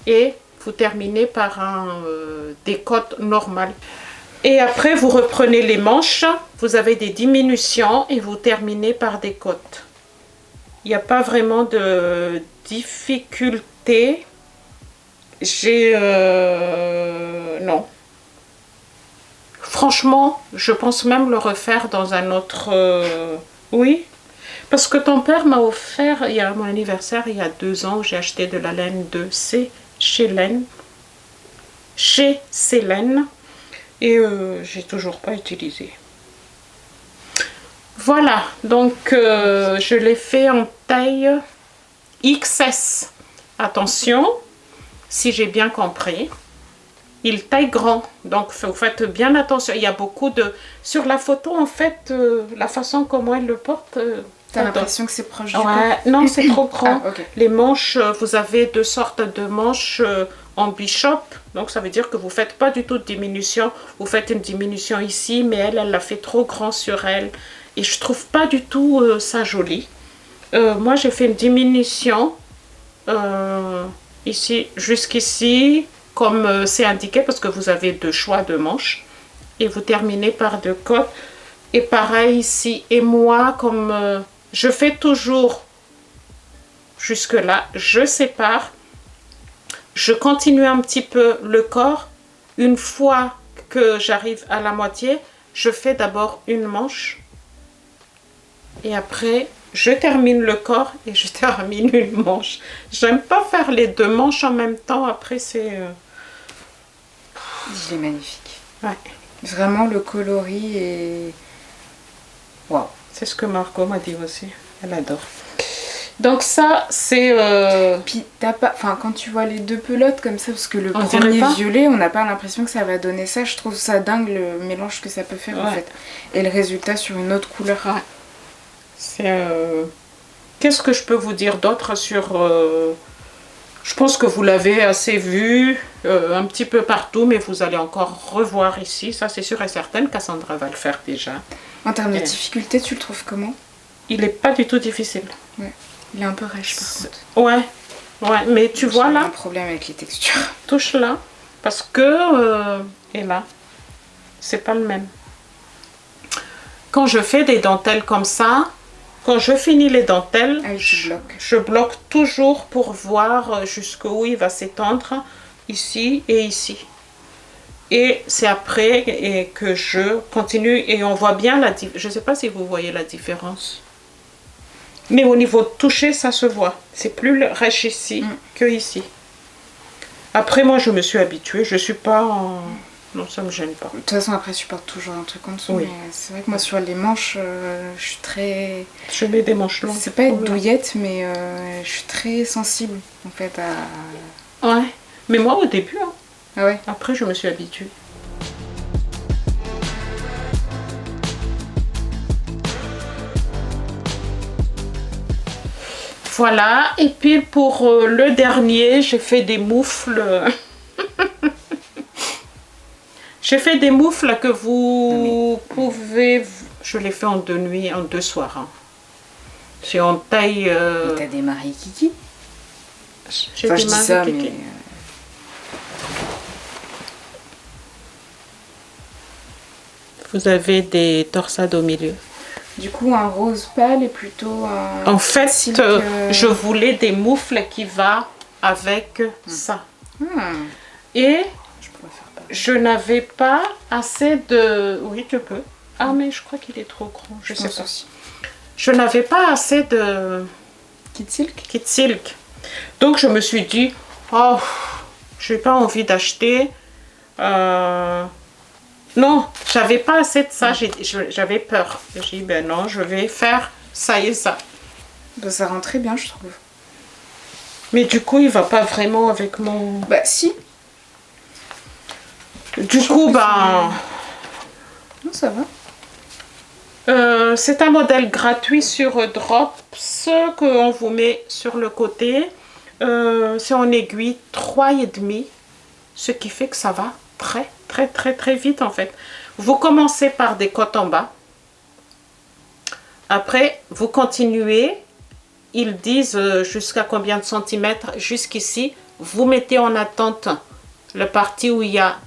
Et vous terminez par un décote normal. Et après, vous reprenez les manches. Vous avez des diminutions et vous terminez par des côtes. Il n'y a pas vraiment de difficulté. Non. Franchement, je pense même le refaire dans un autre... oui, parce que ton père m'a offert, il y a mon anniversaire, il y a 2 ans, j'ai acheté de la laine de chez Célène, et j'ai toujours pas utilisé. Voilà, donc je l'ai fait en taille XS. Attention, si j'ai bien compris, il taille grand, donc vous faites bien attention. Il y a beaucoup de... Sur la photo, en fait, la façon comment elle le porte... T'as l'impression que c'est proche du corps? Non, c'est trop grand. Ah, okay. Les manches, vous avez 2 sortes de manches en bishop. Donc, ça veut dire que vous ne faites pas du tout de diminution. Vous faites une diminution ici, mais elle l'a fait trop grand sur elle. Et je ne trouve pas du tout ça joli. Moi, j'ai fait une diminution ici, jusqu'ici, comme c'est indiqué, parce que vous avez 2 choix de manches. Et vous terminez par 2 côtes. Et pareil ici. Et moi, comme... je fais toujours jusque là, je sépare, je continue un petit peu le corps. Une fois que j'arrive à la moitié, je fais d'abord une manche et après je termine le corps et je termine une manche. J'aime pas faire les 2 manches en même temps, après c'est... Il est magnifique. Ouais. Vraiment le coloris est... Waouh. C'est ce que Margot m'a dit aussi. Elle adore. Donc ça, c'est... Puis t'as pas... Enfin, quand tu vois les 2 pelotes comme ça, parce que le premier violet, on n'a pas l'impression que ça va donner ça. Je trouve ça dingue le mélange que ça peut faire en fait. Et le résultat sur une autre couleur. Ouais. C'est... Qu'est-ce que je peux vous dire d'autre sur... Je pense que vous l'avez assez vu un petit peu partout, mais vous allez encore revoir ici. Ça, c'est sûr et certain. Cassandra va le faire déjà. En termes de difficulté, tu le trouves comment? Il n'est pas du tout difficile. Ouais. Il est un peu rêche par contre. Ouais, mais tu vois là... J'ai un problème avec les textures. Touche là, parce que... et là, c'est pas le même. Quand je fais des dentelles comme ça, quand je finis les dentelles, je bloque toujours pour voir jusqu'où il va s'étendre, ici et ici. Et c'est après et que je continue et on voit bien la différence. Je ne sais pas si vous voyez la différence. Mais au niveau de toucher, ça se voit. C'est plus rêche ici que ici. Après, moi, je me suis habituée. Je ne suis pas en... Non, ça ne me gêne pas. De toute façon, après, tu portes toujours un truc en dessous. Oui. Mais c'est vrai que moi, sur les manches, je suis très... Je mets des manches longues. C'est pas être douillette, mais je suis très sensible, en fait, à... Ouais. Mais moi, au début, hein. Ah ouais. Après, je me suis habituée. Voilà. Et puis, pour le dernier, j'ai fait des moufles. J'ai fait des moufles que vous pouvez... Je l'ai fait en 2 nuits, en 2 soirs. Hein. C'est en taille... Et t'as des Marie Kiki? J'ai des Marie Kiki. Vous avez des torsades au milieu. Du coup, un rose pâle et plutôt un... En fait, je voulais des moufles qui va avec ça. Et je n'avais pas assez de... Oui, tu peux. Ah, mais je crois qu'il est trop grand. Je sais pas. Aussi. Je n'avais pas assez de... Kit silk. Donc, je me suis dit, oh, je n'ai pas envie d'acheter... Non, j'avais pas assez de ça, j'avais peur. J'ai dit, ben non, je vais faire ça et ça. Ben, ça rend très bien, je trouve. Mais du coup, il va pas vraiment avec mon... Bah, si. Du coup, ben... Non, ça va. C'est un modèle gratuit sur Drops qu'on vous met sur le côté. C'est en aiguille 3,5, ce qui fait que ça va très vite en fait. Vous commencez par des côtes en bas. Après, vous continuez. Ils disent jusqu'à combien de centimètres jusqu'ici. Vous mettez en attente la partie où il y a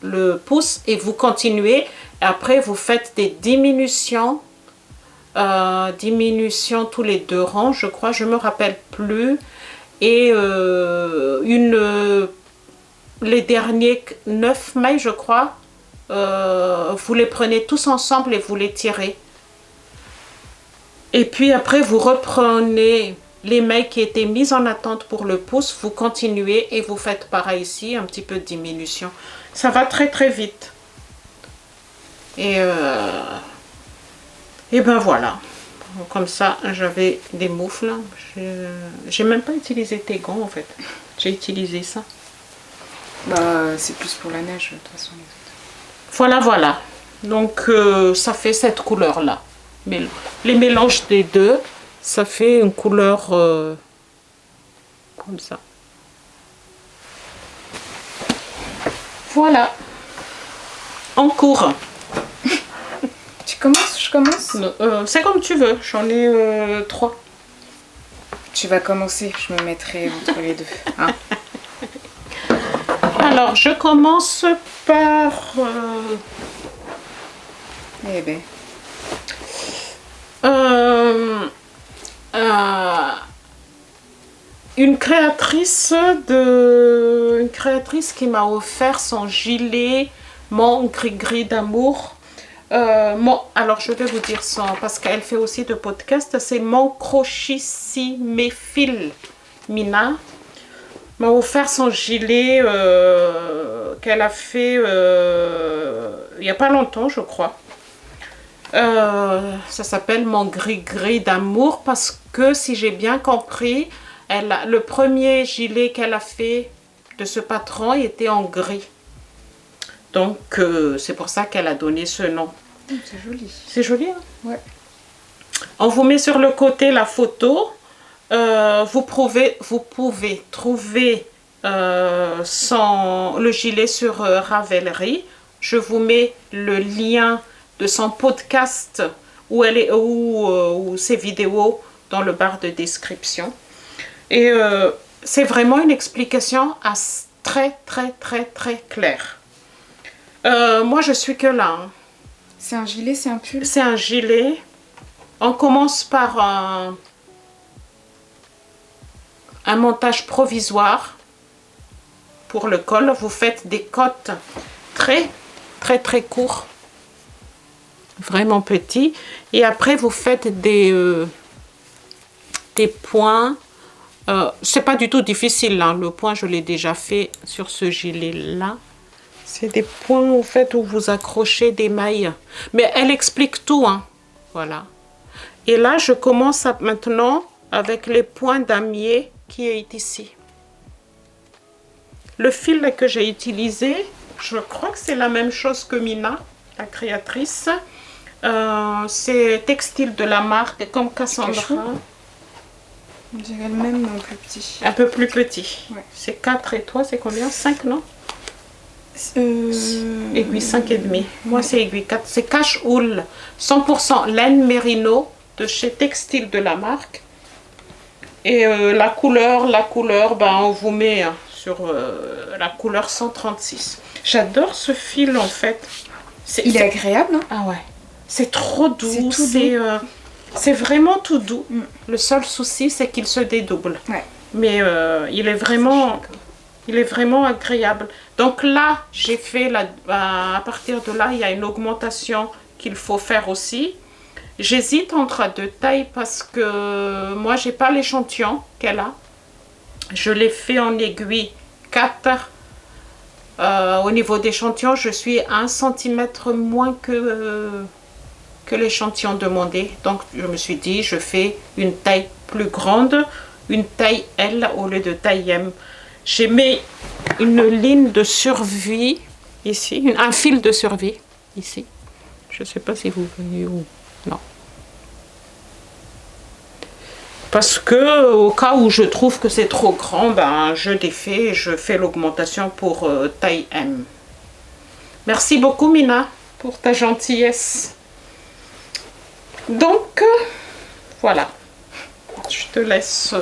le pouce et vous continuez. Après, vous faites des diminutions. Diminution tous les 2 rangs, je crois. Je me rappelle plus. Et les derniers 9 mailles, je crois, vous les prenez tous ensemble et vous les tirez. Et puis après, vous reprenez les mailles qui étaient mises en attente pour le pouce, vous continuez et vous faites pareil ici, un petit peu de diminution. Ça va très très vite. Et ben voilà. Comme ça, j'avais des moufles. J'ai même pas utilisé tes gants en fait. J'ai utilisé ça. Bah, c'est plus pour la neige, de toute façon. Voilà, voilà. Donc, ça fait cette couleur-là. Mais les mélanges des deux, ça fait une couleur comme ça. Voilà. En cours. Tu commences, je commence? C'est comme tu veux. J'en ai 3. Tu vas commencer, je me mettrai entre les deux. Hein. Alors, je commence par... Eh ben. Une créatrice qui m'a offert son gilet mon gris-gris d'amour. Alors je vais vous dire son, parce qu'elle fait aussi de podcast, c'est mon crochissiméphile Mina m'a offert son gilet qu'elle a fait il n'y a pas longtemps, je crois. Ça s'appelle mon gris-gris d'amour parce que si j'ai bien compris, le premier gilet qu'elle a fait de ce patron était en gris. Donc c'est pour ça qu'elle a donné ce nom. C'est joli. C'est joli, hein? Ouais. On vous met sur le côté la photo. Vous pouvez trouver le gilet sur Ravelry. Je vous mets le lien de son podcast ou ses vidéos dans le barre de description. Et c'est vraiment une explication très claire. Moi, je suis que là. Hein. C'est un gilet, c'est un pull? C'est un gilet. On commence par un montage provisoire pour le col. Vous faites des côtes très courts, vraiment petits. Et après, vous faites des points. C'est pas du tout difficile. Hein. Le point, je l'ai déjà fait sur ce gilet-là. C'est des points en fait où vous accrochez des mailles. Mais elle explique tout. Hein. Voilà. Et là, je commence maintenant avec les points damier qui est ici. Le fil que j'ai utilisé, je crois que c'est la même chose que Mina, la créatrice. C'est textile de la marque comme Cassandra. On dirait le même, mais en plus petit. Un peu plus petit. Ouais. C'est 4 et toi, c'est combien? 5, non? Aiguille 5 et demi. Moi, c'est aiguille 4. C'est cache-houle. 100% laine mérino de chez Textile de la marque. Et la couleur, ben, on vous met hein, sur la couleur 136. J'adore ce fil, en fait. Il est agréable, non? Ah ouais. C'est trop doux. C'est c'est vraiment tout doux. Mm. Le seul souci, c'est qu'il se dédouble. Ouais. Mais il est vraiment agréable. Donc là, j'ai fait, à partir de là, il y a une augmentation qu'il faut faire aussi. J'hésite entre deux tailles parce que moi, j'ai pas l'échantillon qu'elle a. Je l'ai fait en aiguille 4. Au niveau d'échantillon, je suis 1 cm moins que l'échantillon demandé. Donc, je me suis dit, je fais une taille plus grande, une taille L au lieu de taille M. J'ai mis une ligne de survie ici, un fil de survie ici. Je ne sais pas si vous voyez où. Non. Parce que au cas où je trouve que c'est trop grand, ben, je défais et je fais l'augmentation pour taille M. Merci beaucoup Mina pour ta gentillesse. Donc, voilà. Je te laisse.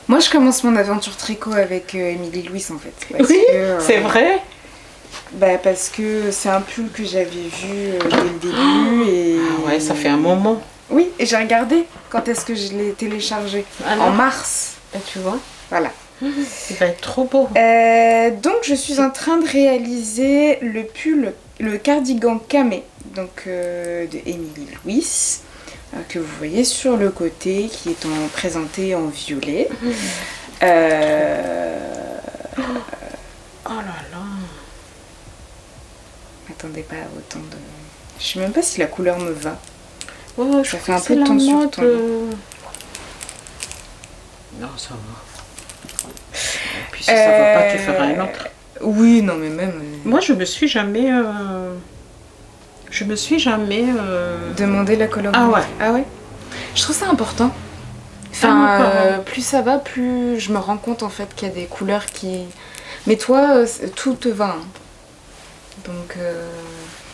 Moi, je commence mon aventure tricot avec Émilie Louis, en fait. Oui, c'est vrai. Bah, parce que c'est un pull que j'avais vu dès le début. Et... Ah ouais, ça fait un moment. Oui, et j'ai regardé quand est-ce que je l'ai téléchargé. En mars. Et tu vois. Voilà. Il va être trop beau. Donc je suis en train de réaliser le pull, le cardigan camé, donc de Émilie Louis, que vous voyez sur le côté, qui est présenté en violet. Oh là là. Attendez pas autant de... Je sais même pas si la couleur me va. Oh, Ça fait un peu de temps sur temps. Non, ça va. Et puis si ça va pas, tu feras un autre. Oui, non mais même... Moi, je me suis jamais... Demander la couleur. Ah ouais. Ah ouais. Je trouve ça important. Plus ça va, plus je me rends compte en fait qu'il y a des couleurs qui... Mais toi, tout te va. Hein. Donc...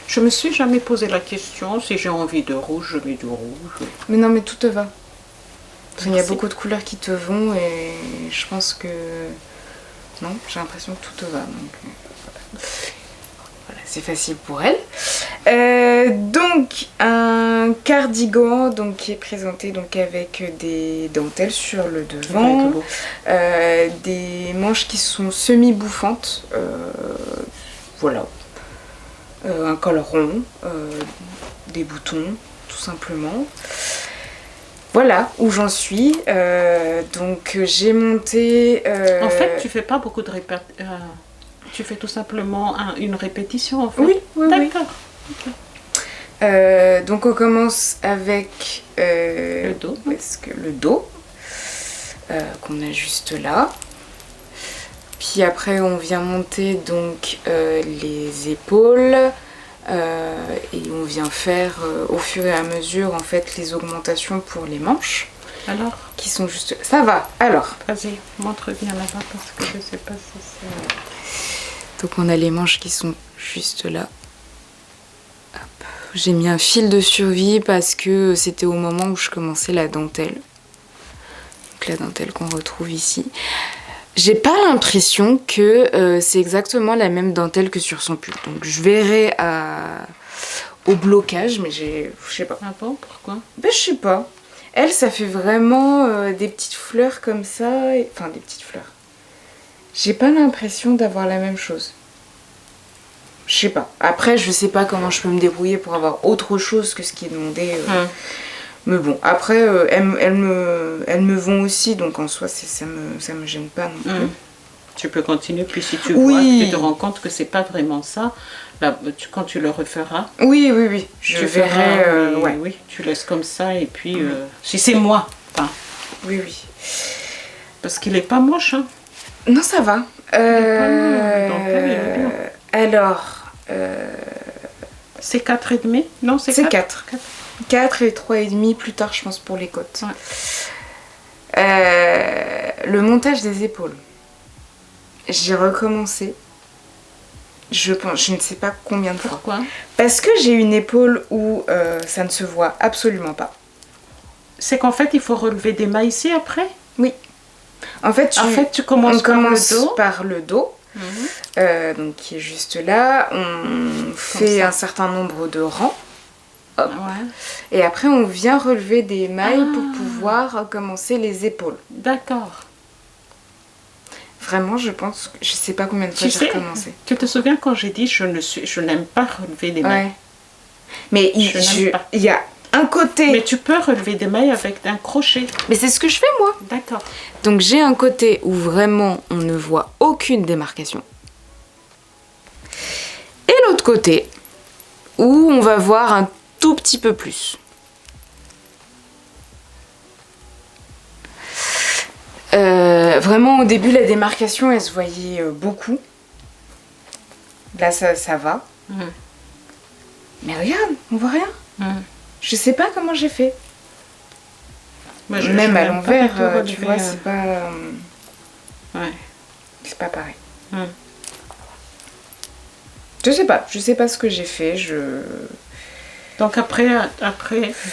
Je me suis jamais posé la question. Si j'ai envie de rouge, je mets du rouge. Mais non, mais tout te va. Il y a Merci. beaucoup de couleurs qui te vont et je pense que... Non, j'ai l'impression que tout te va. Donc, voilà, c'est facile pour elle. Donc, un cardigan donc, qui est présenté donc, avec des dentelles sur le devant. Des manches qui sont semi-bouffantes. Voilà. Un col rond. Des boutons, tout simplement. Voilà où j'en suis. Donc j'ai monté... En fait, tu fais pas beaucoup de répétitions. Tu fais tout simplement une répétition en fait. Oui, oui, oui. D'accord. Donc on commence avec Le dos. le dos qu'on a juste là. Puis après on vient monter donc les épaules. Et on vient faire au fur et à mesure en fait les augmentations pour les manches. Alors, qui sont juste... Ça va, alors. vas-y, montre bien là-bas parce que je sais pas si c'est... Donc on a les manches qui sont juste là. Hop. J'ai mis un fil de survie parce que c'était au moment où je commençais la dentelle. Donc la dentelle qu'on retrouve ici. J'ai pas l'impression que c'est exactement la même dentelle que sur son pull. Donc je verrai au blocage, mais je sais pas. Ah bon, pourquoi? Ben je sais pas. Elle, ça fait vraiment des petites fleurs comme ça. Enfin, des petites fleurs. J'ai pas l'impression d'avoir la même chose. Je sais pas. Après, je sais pas comment je peux me débrouiller pour avoir autre chose que ce qui est demandé. Mais bon, après, elles me vont aussi, donc en soi, ça me gêne pas non plus. Tu peux continuer, puis si tu vois que tu te rends compte que c'est pas vraiment ça, là, quand tu le referas, oui. Je verrai. oui, tu laisses comme ça, et puis si c'est moi, enfin, oui. parce qu'il est pas moche, hein. Non, ça va. Alors, c'est 4,5? Non, c'est 4. 4 et 3,5 plus tard, je pense, pour les côtes. Ouais. Le montage des épaules. J'ai recommencé. Je ne sais pas combien de fois. Pourquoi? Parce que j'ai une épaule où ça ne se voit absolument pas. C'est qu'en fait, il faut relever des mailles ici après? Oui. En fait, tu commences par le dos. Donc qui est juste là. On fait un certain nombre de rangs. Hop. Ouais. Et après, on vient relever des mailles pour pouvoir commencer les épaules. D'accord. Vraiment, je pense que je sais pas combien de fois j'ai recommencé. Tu te souviens quand j'ai dit je n'aime pas relever des mailles? Ouais. Mais il y a un côté... Mais tu peux relever des mailles avec un crochet. Mais c'est ce que je fais moi. D'accord. Donc j'ai un côté où vraiment on ne voit aucune démarcation. Et l'autre côté où on va voir un tout petit peu plus. Vraiment au début la démarcation elle se voyait beaucoup. Là ça va. Mais regarde, on voit rien. Je sais pas comment j'ai fait. Moi, même à l'envers, tu vois, c'est pas... Ouais. C'est pas pareil. Je sais pas ce que j'ai fait, Donc après,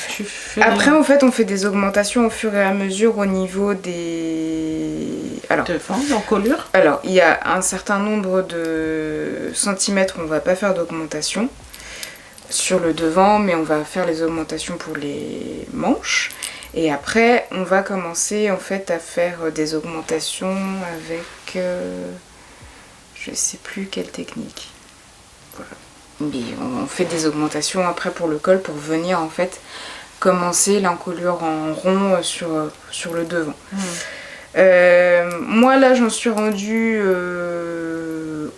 tu fais... Après, en fait, on fait des augmentations au fur et à mesure au niveau des... Alors, devant, l'encolure. Alors, il y a un certain nombre de centimètres où on va pas faire d'augmentation sur le devant, mais on va faire les augmentations pour les manches. Et après, on va commencer en fait à faire des augmentations avec... je sais plus quelle technique. Voilà. Mais on fait des augmentations après pour le col pour venir en fait commencer l'encolure en rond sur le devant. Moi là j'en suis rendue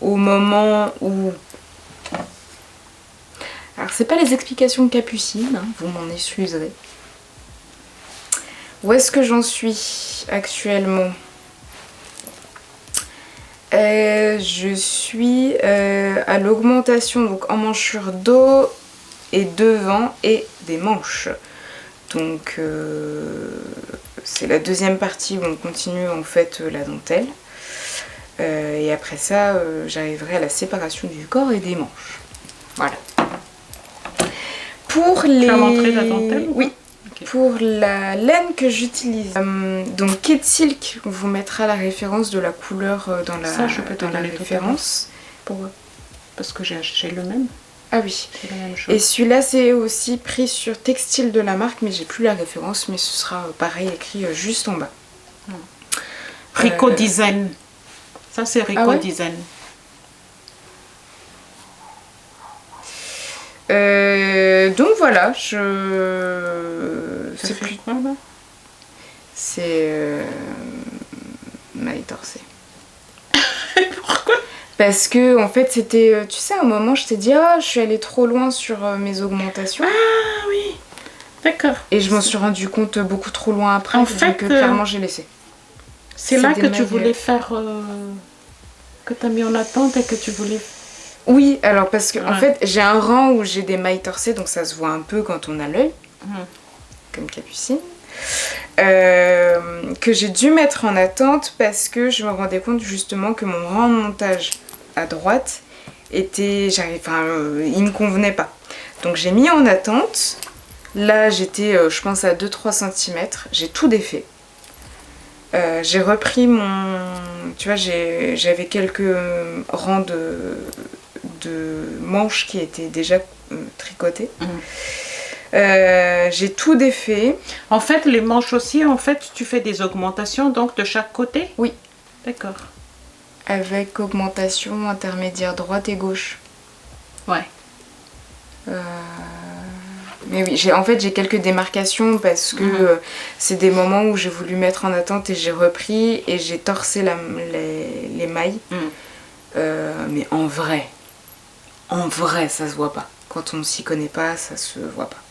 au moment où... Alors c'est pas les explications de Capucine, hein, vous m'en excuserez. Où est-ce que j'en suis actuellement? Je suis à l'augmentation donc en manchure dos et devant et des manches. Donc c'est la deuxième partie où on continue en fait la dentelle. Et après ça, j'arriverai à la séparation du corps et des manches. Voilà. Pour les... Tu as montré la dentelle? Oui. Okay. Pour la laine que j'utilise, donc Kid Silk vous mettra la référence de la couleur dans la, ça, je peux te dans la référence. Pourquoi? Parce que j'ai le même. Ah oui. C'est la même chose. Et celui-là c'est aussi pris sur Textile de la marque, mais j'ai plus la référence, mais ce sera pareil écrit juste en bas. Rico Design. Ça c'est Rico Design. Donc voilà, c'est plus quoi là? C'est maille torsée. Pourquoi? Parce que en fait c'était, tu sais, à un moment je t'ai dit je suis allée trop loin sur mes augmentations. Ah oui, d'accord. Et je m'en suis rendu compte beaucoup trop loin après, en fait, que clairement j'ai laissé. C'est là que tu voulais faire, que tu as mis en attente et que tu voulais... Oui, alors parce que en fait j'ai un rang où j'ai des mailles torsées, donc ça se voit un peu quand on a l'œil, comme Capucine, que j'ai dû mettre en attente parce que je me rendais compte justement que mon rang de montage à droite était, il me convenait pas. Donc j'ai mis en attente, là j'étais je pense à 2-3 cm, j'ai tout défait. J'ai repris mon... Tu vois, j'avais quelques rangs de manches qui étaient déjà tricotées. J'ai tout défait. En fait, les manches aussi, en fait, tu fais des augmentations donc de chaque côté? Oui. D'accord. Avec augmentation intermédiaire droite et gauche. Ouais. Mais oui, en fait j'ai quelques démarcations parce que c'est des moments où j'ai voulu mettre en attente et j'ai repris et j'ai torsé les mailles. Mais en vrai ça se voit pas. Quand on ne s'y connaît pas, ça se voit pas.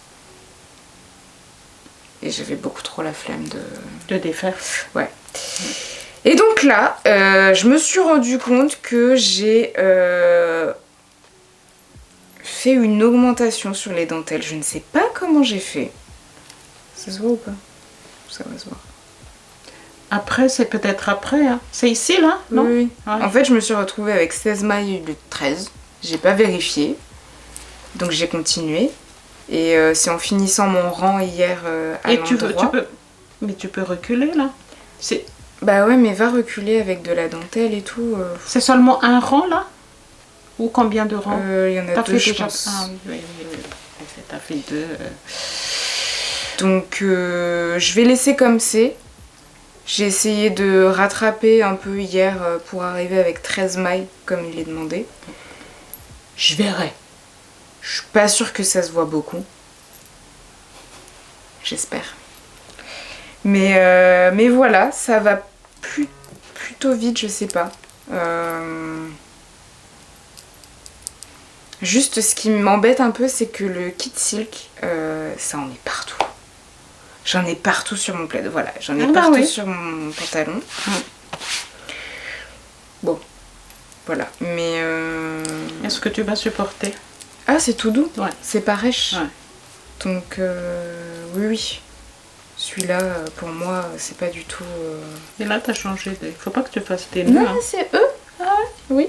Et j'avais beaucoup trop la flemme de défaire. Ouais. Et donc là, je me suis rendu compte que j'ai fait une augmentation sur les dentelles. Je ne sais pas comment j'ai fait. Ça se voit ou pas? Ça va se voir. Après, c'est peut-être après. Hein. C'est ici, là? Non? Oui. Ouais. En fait, je me suis retrouvée avec 16 mailles de 13. J'ai pas vérifié. Donc j'ai continué. Et c'est en finissant mon rang hier à l'endroit. Mais tu peux reculer, là? Bah ouais, mais va reculer avec de la dentelle et tout. C'est seulement un rang, là? Ou combien de rangs? Il y en a deux, je pense. Ah oui. T'as fait deux. Donc je vais laisser comme c'est. J'ai essayé de rattraper un peu hier pour arriver avec 13 mailles comme il est demandé. Je verrai. Je suis pas sûre que ça se voit beaucoup. J'espère. Mais voilà, ça va plutôt vite, je sais pas. Juste ce qui m'embête un peu, c'est que le kit silk, ça en est partout. J'en ai partout sur mon plaid. Voilà, j'en ai partout sur mon pantalon. Bon, voilà. Mais est-ce que tu vas supporter? Ah, c'est tout doux. Ouais. C'est pas rêche. Ouais. Donc oui. Celui-là, pour moi, c'est pas du tout... Et là, t'as changé de... Faut pas que tu fasses tes nœuds. Non, hein. C'est eux. Ah ouais. Oui.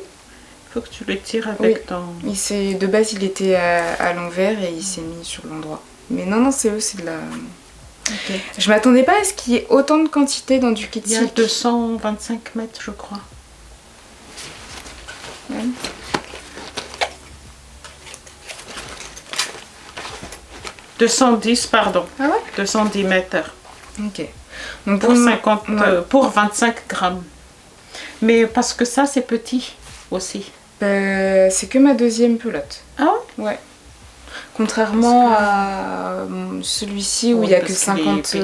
Faut que tu les tires avec ton... De base, il était à l'envers et il s'est mis sur l'endroit. Mais non, c'est eux, c'est de la... Okay. Je m'attendais pas à ce qu'il y ait autant de quantité dans du kit silk. Il y a 225 mètres, je crois. Ouais. « 210, pardon. Ah ouais? 210 mètres. Ok. Donc pour, 50, ouais. Pour 25 grammes. Mais parce que ça, c'est petit aussi. C'est que ma deuxième pelote. Ah ouais? Contrairement à celui-ci où il n'y a que 50,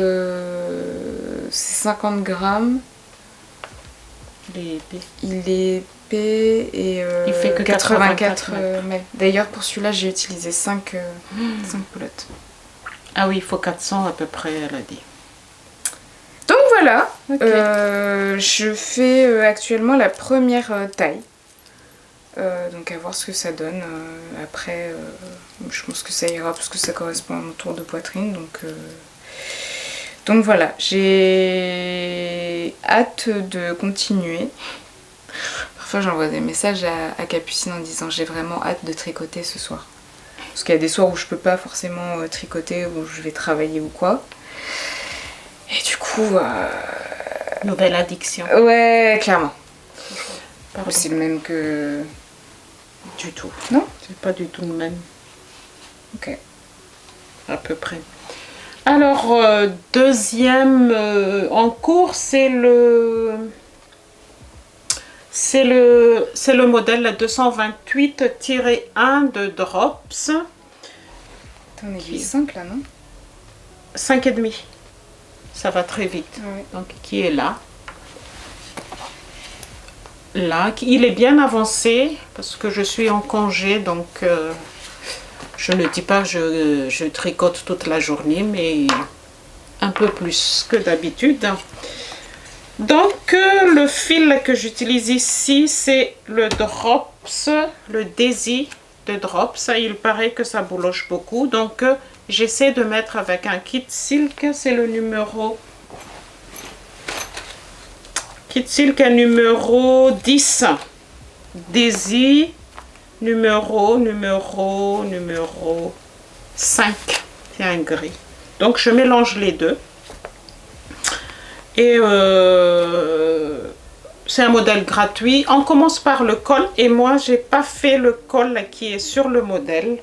c'est 50 grammes. Il est épais et il fait que 84 mètres. D'ailleurs, pour celui-là, j'ai utilisé 5 pelotes. Ah oui, il faut 400 à peu près, elle a dit. Donc voilà, Okay. je fais actuellement la première taille. Donc à voir ce que ça donne. Après, je pense que ça ira parce que ça correspond à mon tour de poitrine. Donc voilà, j'ai hâte de continuer. Parfois j'envoie des messages à Capucine en disant j'ai vraiment hâte de tricoter ce soir. Parce qu'il y a des soirs où je peux pas forcément tricoter, où je vais travailler ou quoi. Et du coup... Nouvelle addiction. Ouais, clairement. Pardon. C'est le même que... Du tout. Non? C'est pas du tout le même. Ok. À peu près. Alors, deuxième en cours, c'est le modèle 228-1 de Drops. T'en aiguille 5 là, non? 5,5. Ça va très vite. Ouais. Donc, qui est là. Là, il est bien avancé parce que je suis en congé, donc je ne dis pas que je tricote toute la journée, mais un peu plus que d'habitude. Donc, le fil que j'utilise ici, c'est le Drops, le Daisy de Drops. Il paraît que ça bouloche beaucoup, donc j'essaie de mettre avec un kit silk, c'est le numéro... Kit silk numéro 10. Daisy numéro 5. C'est un gris. Donc je mélange les deux. Et c'est un modèle gratuit. On commence par le col. Et moi, j'ai pas fait le col qui est sur le modèle.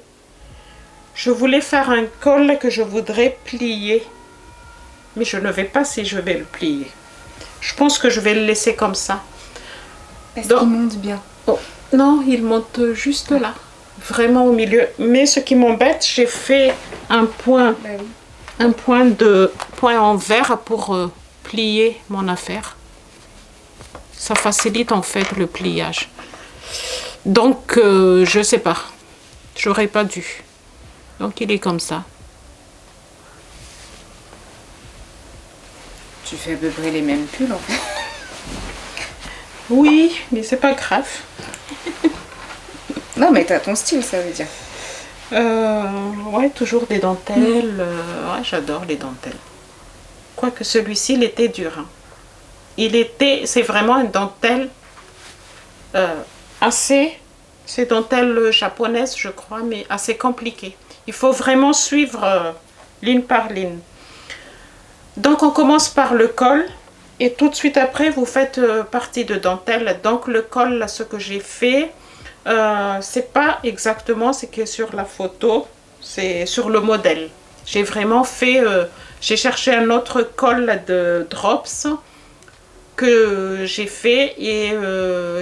Je voulais faire un col que je voudrais plier. Mais je ne sais pas si je vais le plier. Je pense que je vais le laisser comme ça. Est-ce qu'il monte bien? Oh, non, il monte juste là. Vraiment au milieu. Mais ce qui m'embête, j'ai fait un point, un point en vert pour plier mon affaire. Ça facilite en fait le pliage. Donc, je sais pas. J'aurais pas dû. Donc, il est comme ça. Tu fais à peu près les mêmes pulls en fait. Oui, mais c'est pas grave. Non, mais t'as ton style, ça veut dire. Ouais, toujours des dentelles. Ouais, j'adore les dentelles. Quoique celui-ci, il était dur. Hein. C'est vraiment une dentelle c'est dentelle japonaise, je crois, mais assez compliquée. Il faut vraiment suivre ligne par ligne. Donc, on commence par le col. Et tout de suite après, vous faites partie de dentelle. Donc, le col, là, ce que j'ai fait, c'est pas exactement ce qui est sur la photo. C'est sur le modèle. J'ai vraiment fait... j'ai cherché un autre col de Drops que j'ai fait. Et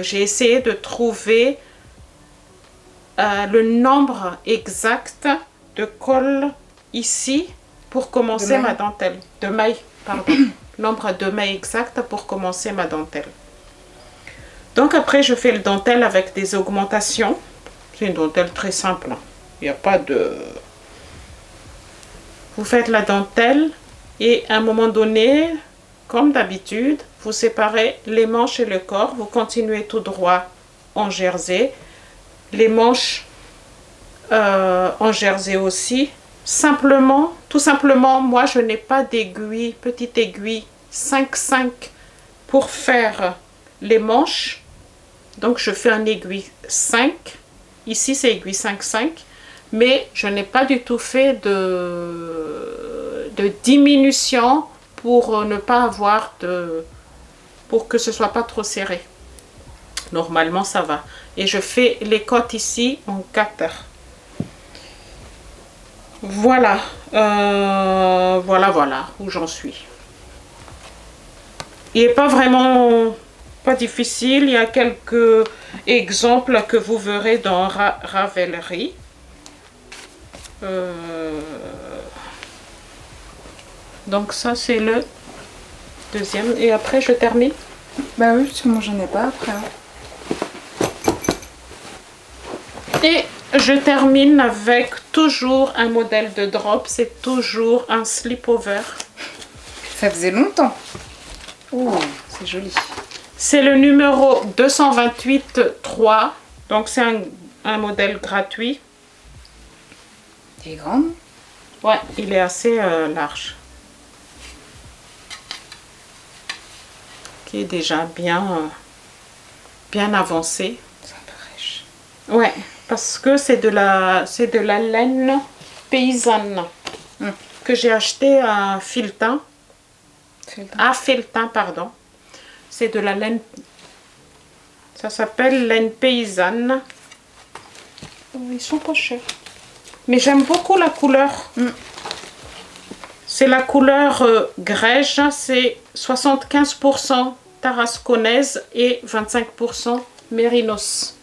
j'ai essayé de trouver le nombre exact de cols ici pour commencer ma dentelle. De mailles, pardon. Nombre de mailles exact pour commencer ma dentelle. Donc après, je fais le dentelle avec des augmentations. C'est une dentelle très simple. Il n'y a pas de... Vous faites la dentelle et à un moment donné, comme d'habitude, vous séparez les manches et le corps. Vous continuez tout droit en jersey. Les manches en jersey aussi. Simplement, tout simplement, moi je n'ai pas d'aiguille, petite aiguille 5,5 pour faire les manches. Donc je fais un aiguille 5. Ici c'est aiguille 5,5. Mais je n'ai pas du tout fait de diminution pour ne pas avoir pour que ce soit pas trop serré. Normalement ça va. Et je fais les côtes ici en 4. Voilà, voilà où j'en suis. il n'est pas vraiment pas difficile. Il y a quelques exemples que vous verrez dans Ravelry. Donc ça c'est le deuxième. Et après je termine. Bah oui, parce que moi j'en ai pas après. Et je termine avec toujours un modèle de drop. C'est toujours un slip-over. Ça faisait longtemps. Oh, c'est joli. C'est le numéro 228-3. Donc c'est un modèle gratuit. Il est grand. Ouais, il est assez large. Qui est déjà bien avancé. C'est un peu rêche. Ouais, parce que c'est de la laine paysanne que j'ai acheté à Filtin. À Feltin, pardon. C'est de la laine. Ça s'appelle laine paysanne. Ils sont pas chers. Mais j'aime beaucoup la couleur. C'est la couleur grège. C'est 75% tarasconnaise et 25% mérinos.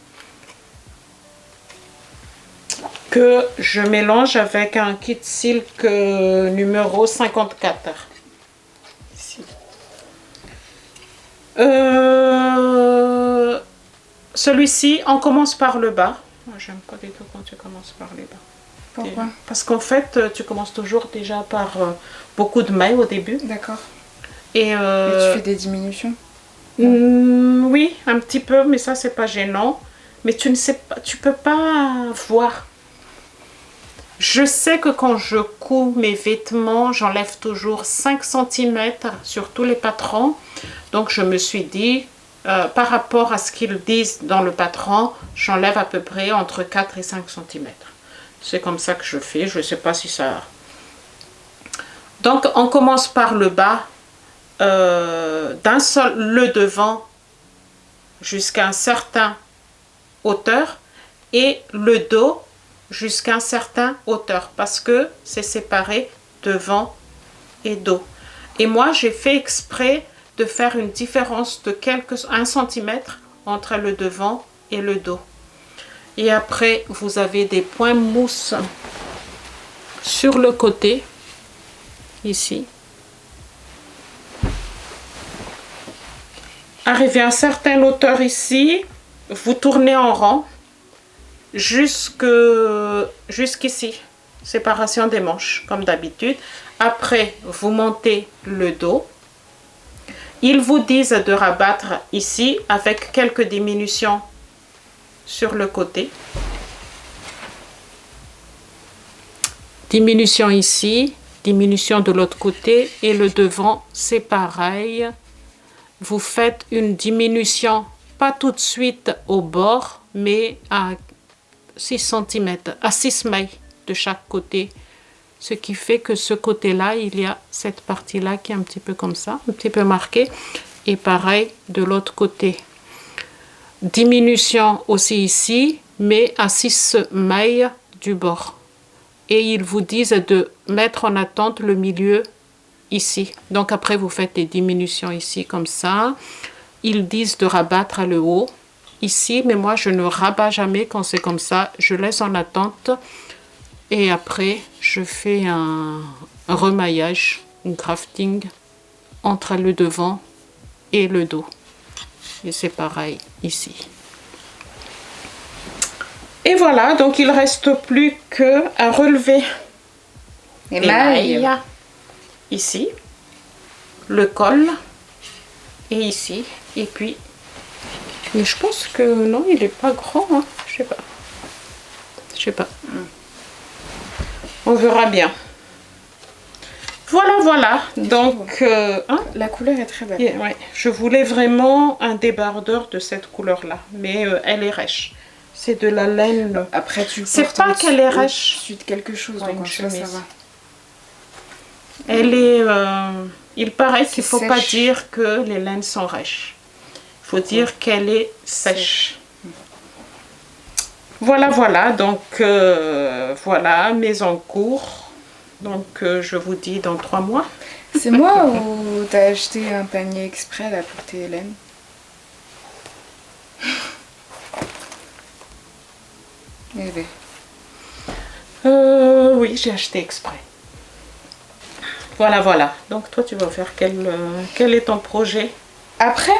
Que je mélange avec un kit silk numéro 54. Ici. Celui-ci, on commence par le bas. J'aime pas du tout quand tu commences par les bas. Pourquoi? Parce qu'en fait, tu commences toujours déjà par beaucoup de mailles au début. D'accord. Et tu fais des diminutions? Oui, un petit peu, mais ça, c'est pas gênant. Mais tu ne sais pas, tu peux pas voir. Je sais que quand je couds mes vêtements, j'enlève toujours 5 cm sur tous les patrons. Donc, je me suis dit, par rapport à ce qu'ils disent dans le patron, j'enlève à peu près entre 4 et 5 cm. C'est comme ça que je fais. Je ne sais pas si ça... Donc, on commence par le bas, d'un seul, le devant, jusqu'à un certain hauteur, et le dos jusqu'à un certain hauteur, parce que c'est séparé devant et dos. Et moi, j'ai fait exprès de faire une différence de 1 cm entre le devant et le dos. Et après, vous avez des points mousse sur le côté, ici. Arrivé à une certaine hauteur ici, vous tournez en rond jusqu'ici. Séparation des manches, comme d'habitude. Après, vous montez le dos. Ils vous disent de rabattre ici avec quelques diminutions sur le côté. Diminution ici, diminution de l'autre côté, et le devant, c'est pareil. Vous faites une diminution, pas tout de suite au bord, mais à 6 cm, à 6 mailles de chaque côté. Ce qui fait que ce côté-là, il y a cette partie-là qui est un petit peu comme ça, un petit peu marquée. Et pareil de l'autre côté. Diminution aussi ici, mais à 6 mailles du bord. Et ils vous disent de mettre en attente le milieu ici. Donc après, vous faites des diminutions ici comme ça. Ils disent de rabattre à le haut ici, mais moi, je ne rabats jamais quand c'est comme ça. Je laisse en attente. Et après, je fais un remaillage, un grafting entre le devant et le dos. Et c'est pareil ici. Et voilà, donc il ne reste plus qu'à relever les mailles. Ici, le col, et ici, et puis... Mais je pense que non, il n'est pas grand, hein. Je sais pas. Je sais pas. On verra bien. Voilà, voilà. Donc, la couleur est très belle. Ouais, je voulais vraiment un débardeur de cette couleur-là, mais elle est rêche. C'est de la laine. Après, tu c'est pas qu'elle est rêche. Au-dessus de quelque chose, ouais, donc ça va. Elle est. Il paraît qu'il faut pas dire que les laines sont rêches. Il faut dire qu'elle est sèche. Voilà, voilà. Donc, voilà mes encours. Donc, je vous dis dans 3 mois. C'est moi ou t'as acheté un panier exprès là pour tes laines? Eh ben. Oui, j'ai acheté exprès. Voilà, voilà. Donc toi, tu vas faire quel est ton projet? Après?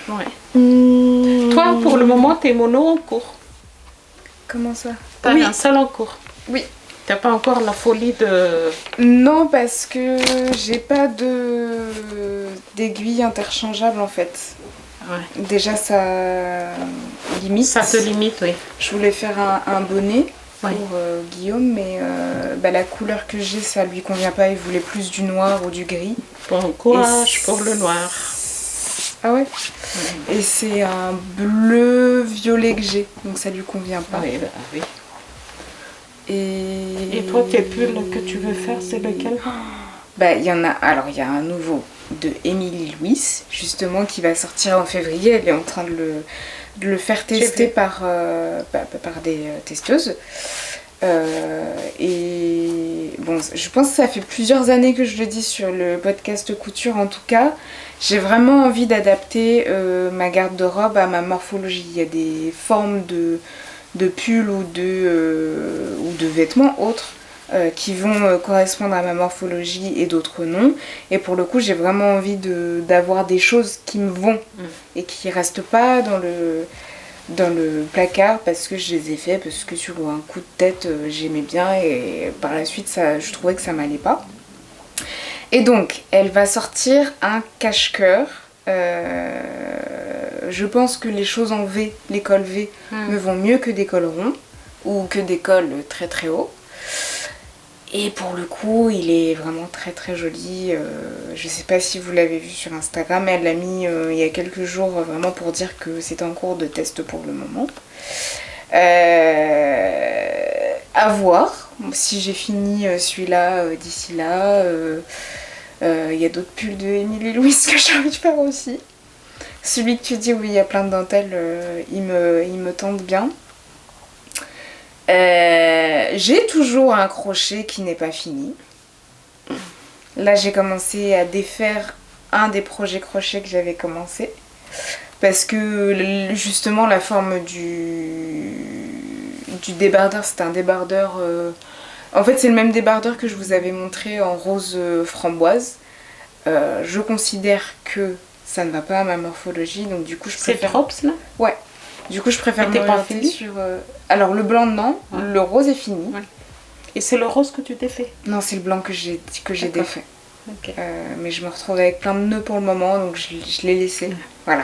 Ouais. Toi, pour le moment, t'es mono en cours. Comment ça? T'as Oui. un seul en cours. Oui. T'as pas encore la folie de... Non, parce que j'ai pas d'aiguille interchangeable en fait. Ouais. Déjà, ça limite. Ça te limite, oui. Je voulais faire un bonnet pour Oui. Guillaume, mais la couleur que j'ai, ça lui convient pas. Il voulait plus du noir ou du gris. Bon courage pour le noir. Ah ouais? Et c'est un bleu violet que j'ai, donc ça lui convient pas. Oui, bah, oui. Et toi, tes pulls que tu veux faire, c'est lequel? il y en a. Alors, il y a un nouveau de Émilie Louis, justement, qui va sortir en février. Elle est en train de le faire tester par des testeuses. Et bon, je pense que ça fait plusieurs années que je le dis sur le podcast couture en tout cas. J'ai vraiment envie d'adapter ma garde-robe à ma morphologie. Il y a des formes de pulls ou de vêtements autres qui vont correspondre à ma morphologie et d'autres non. Et pour le coup, j'ai vraiment envie d'avoir des choses qui me vont et qui restent pas dans le placard parce que je les ai fait, parce que sur un coup de tête, j'aimais bien et par la suite, je trouvais que ça m'allait pas. Et donc, elle va sortir un cache-cœur. Je pense que les choses en V, les cols V, me vont mieux que des cols ronds ou que des cols très très hauts. Et pour le coup, il est vraiment très très joli. Je sais pas si vous l'avez vu sur Instagram, elle l'a mis il y a quelques jours vraiment pour dire que c'est en cours de test pour le moment. À voir si j'ai fini celui-là d'ici là. Il y a d'autres pulls de Émilie Louis que j'ai envie de faire aussi. Celui que tu dis où il y a plein de dentelles, il me tente bien. J'ai toujours un crochet qui n'est pas fini. Là, j'ai commencé à défaire un des projets crochets que j'avais commencé. Parce que justement, la forme du débardeur, c'était un débardeur... En fait, c'est le même débardeur que je vous avais montré en rose framboise. Je considère que ça ne va pas à ma morphologie, donc du coup, je préfère... C'est Drops, là? Ouais. Du coup, je préfère m'orienter sur... Alors, le blanc, non. Ouais. Le rose est fini. Ouais. Et c'est le rose que tu défais? Non, c'est le blanc que j'ai défait. Okay. Mais je me retrouve avec plein de nœuds pour le moment, donc je l'ai laissé. Voilà.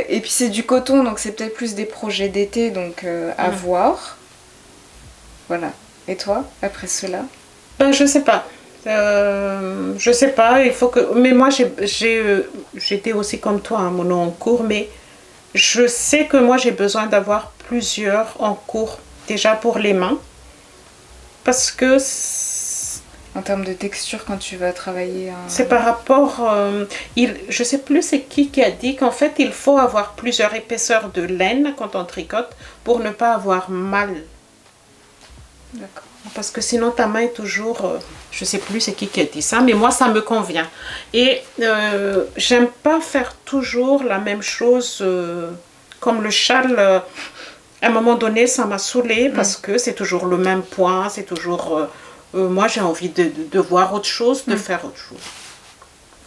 Et puis, c'est du coton, donc c'est peut-être plus des projets d'été, donc à voir. Voilà. Et toi, après cela? Je sais pas. Je sais pas, il faut que... Mais moi, j'étais aussi comme toi, un mono en cours, mais je sais que moi, j'ai besoin d'avoir plusieurs en cours, déjà pour les mains, parce que... En termes de texture, quand tu vas travailler... C'est par rapport... je sais plus c'est qui a dit qu'en fait, il faut avoir plusieurs épaisseurs de laine quand on tricote pour ne pas avoir mal. D'accord. Parce que sinon ta main est toujours... je sais plus c'est qui a dit ça, mais moi ça me convient. Et j'aime pas faire toujours la même chose. Comme le châle, à un moment donné ça m'a saoulée parce que c'est toujours le même point, c'est toujours... moi j'ai envie de voir autre chose, de faire autre chose.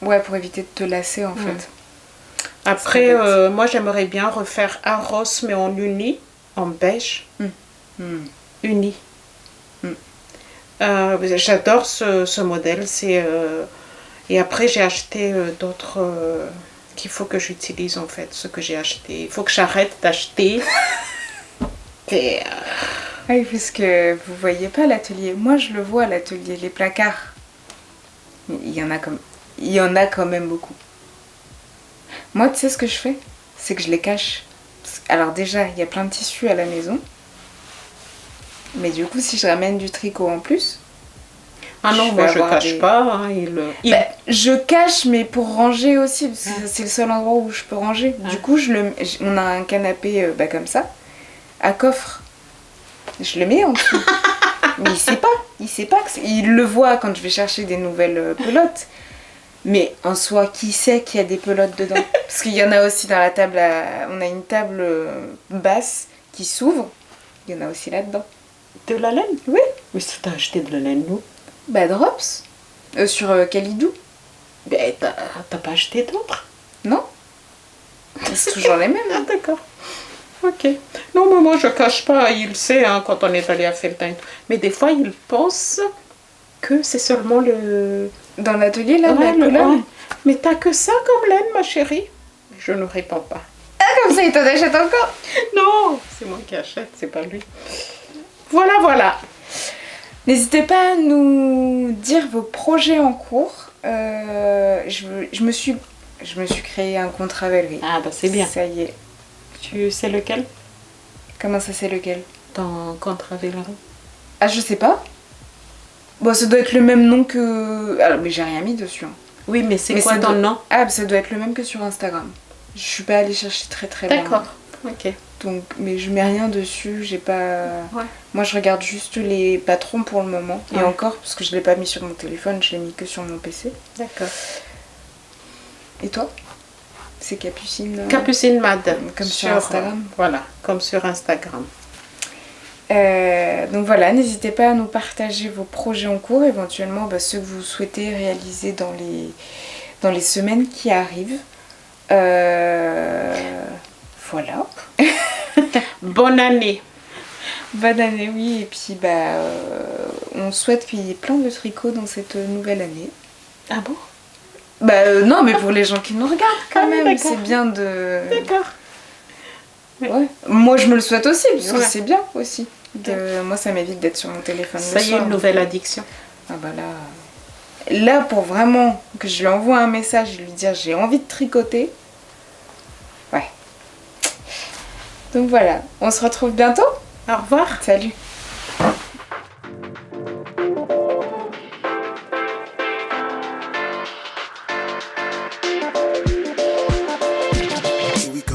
Ouais, pour éviter de te lasser en fait. Après, moi j'aimerais bien refaire un rose mais en uni, en beige. Uni. J'adore ce modèle. Et après j'ai acheté d'autres qu'il faut que j'utilise en fait, ce que j'ai acheté. Il faut que j'arrête d'acheter. Oui, parce que vous voyez pas l'atelier. Moi je le vois à l'atelier, les placards. Il y en a quand même beaucoup. Moi tu sais ce que je fais? C'est que je les cache. Alors déjà il y a plein de tissus à la maison. Mais du coup, si je ramène du tricot en plus... Ah non, moi je cache pas. Hein, je cache, mais pour ranger aussi, parce que c'est le seul endroit où je peux ranger. Du coup, on a un canapé comme ça, à coffre. Je le mets en dessous. Mais il sait pas. Il sait pas que il le voit quand je vais chercher des nouvelles pelotes. Mais en soi, qui sait qu'il y a des pelotes dedans? Parce qu'il y en a aussi dans la table. On a une table basse qui s'ouvre. Il y en a aussi là-dedans. De la laine? Oui. Oui, ça t'a acheté de la laine, nous. Bah, Drops. Sur Kalidou. Ben, t'as pas acheté d'autres? Non. C'est toujours les mêmes. Ah, d'accord. Ok. Non, mais moi, je cache pas. Il sait, hein, quand on est allé à Feltin. Mais des fois, il pense que c'est seulement le... Dans l'atelier, là, Ouais, la couleur. ouais. Mais t'as que ça comme laine, ma chérie? Je ne réponds pas. Ah, comme ça, il t'en achète encore. Non, c'est moi qui achète, c'est pas lui. Voilà, voilà. N'hésitez pas à nous dire vos projets en cours. Je me suis créé un compte Ravelry. Ah, bah c'est bien. Ça y est. Tu sais lequel? Comment ça, c'est lequel? Ton compte Ravelry. Ah, je sais pas. Bon, ça doit être le même nom que... Alors, mais j'ai rien mis dessus. Hein. Oui, mais c'est quoi ça ton doit... nom? Ah, ça doit être le même que sur Instagram. Je suis pas allée chercher très très loin. D'accord, ok. Donc, mais je mets rien dessus, j'ai pas... Ouais. Moi, je regarde juste les patrons pour le moment. Et Ouais. encore, parce que je l'ai pas mis sur mon téléphone, je l'ai mis que sur mon PC. D'accord. Et toi? C'est Capucine Capucine Mad. Comme sur Instagram. Voilà, comme sur Instagram. Donc voilà, n'hésitez pas à nous partager vos projets en cours, éventuellement ceux que vous souhaitez réaliser dans les semaines qui arrivent. Voilà. Bonne année. Bonne année, oui. Et puis on souhaite qu'il y ait plein de tricots dans cette nouvelle année. Ah bon? Non, mais pour les gens qui nous regardent quand Ah, même, d'accord. c'est bien de... D'accord. Ouais. Moi, je me le souhaite aussi, parce que Ouais. c'est bien aussi. Moi, ça m'évite d'être sur mon téléphone Ça le y est, soir. une nouvelle addiction. Ah bah là, pour vraiment que je lui envoie un message et lui dire j'ai envie de tricoter. Ouais. Donc voilà, on se retrouve bientôt. Au revoir. Salut.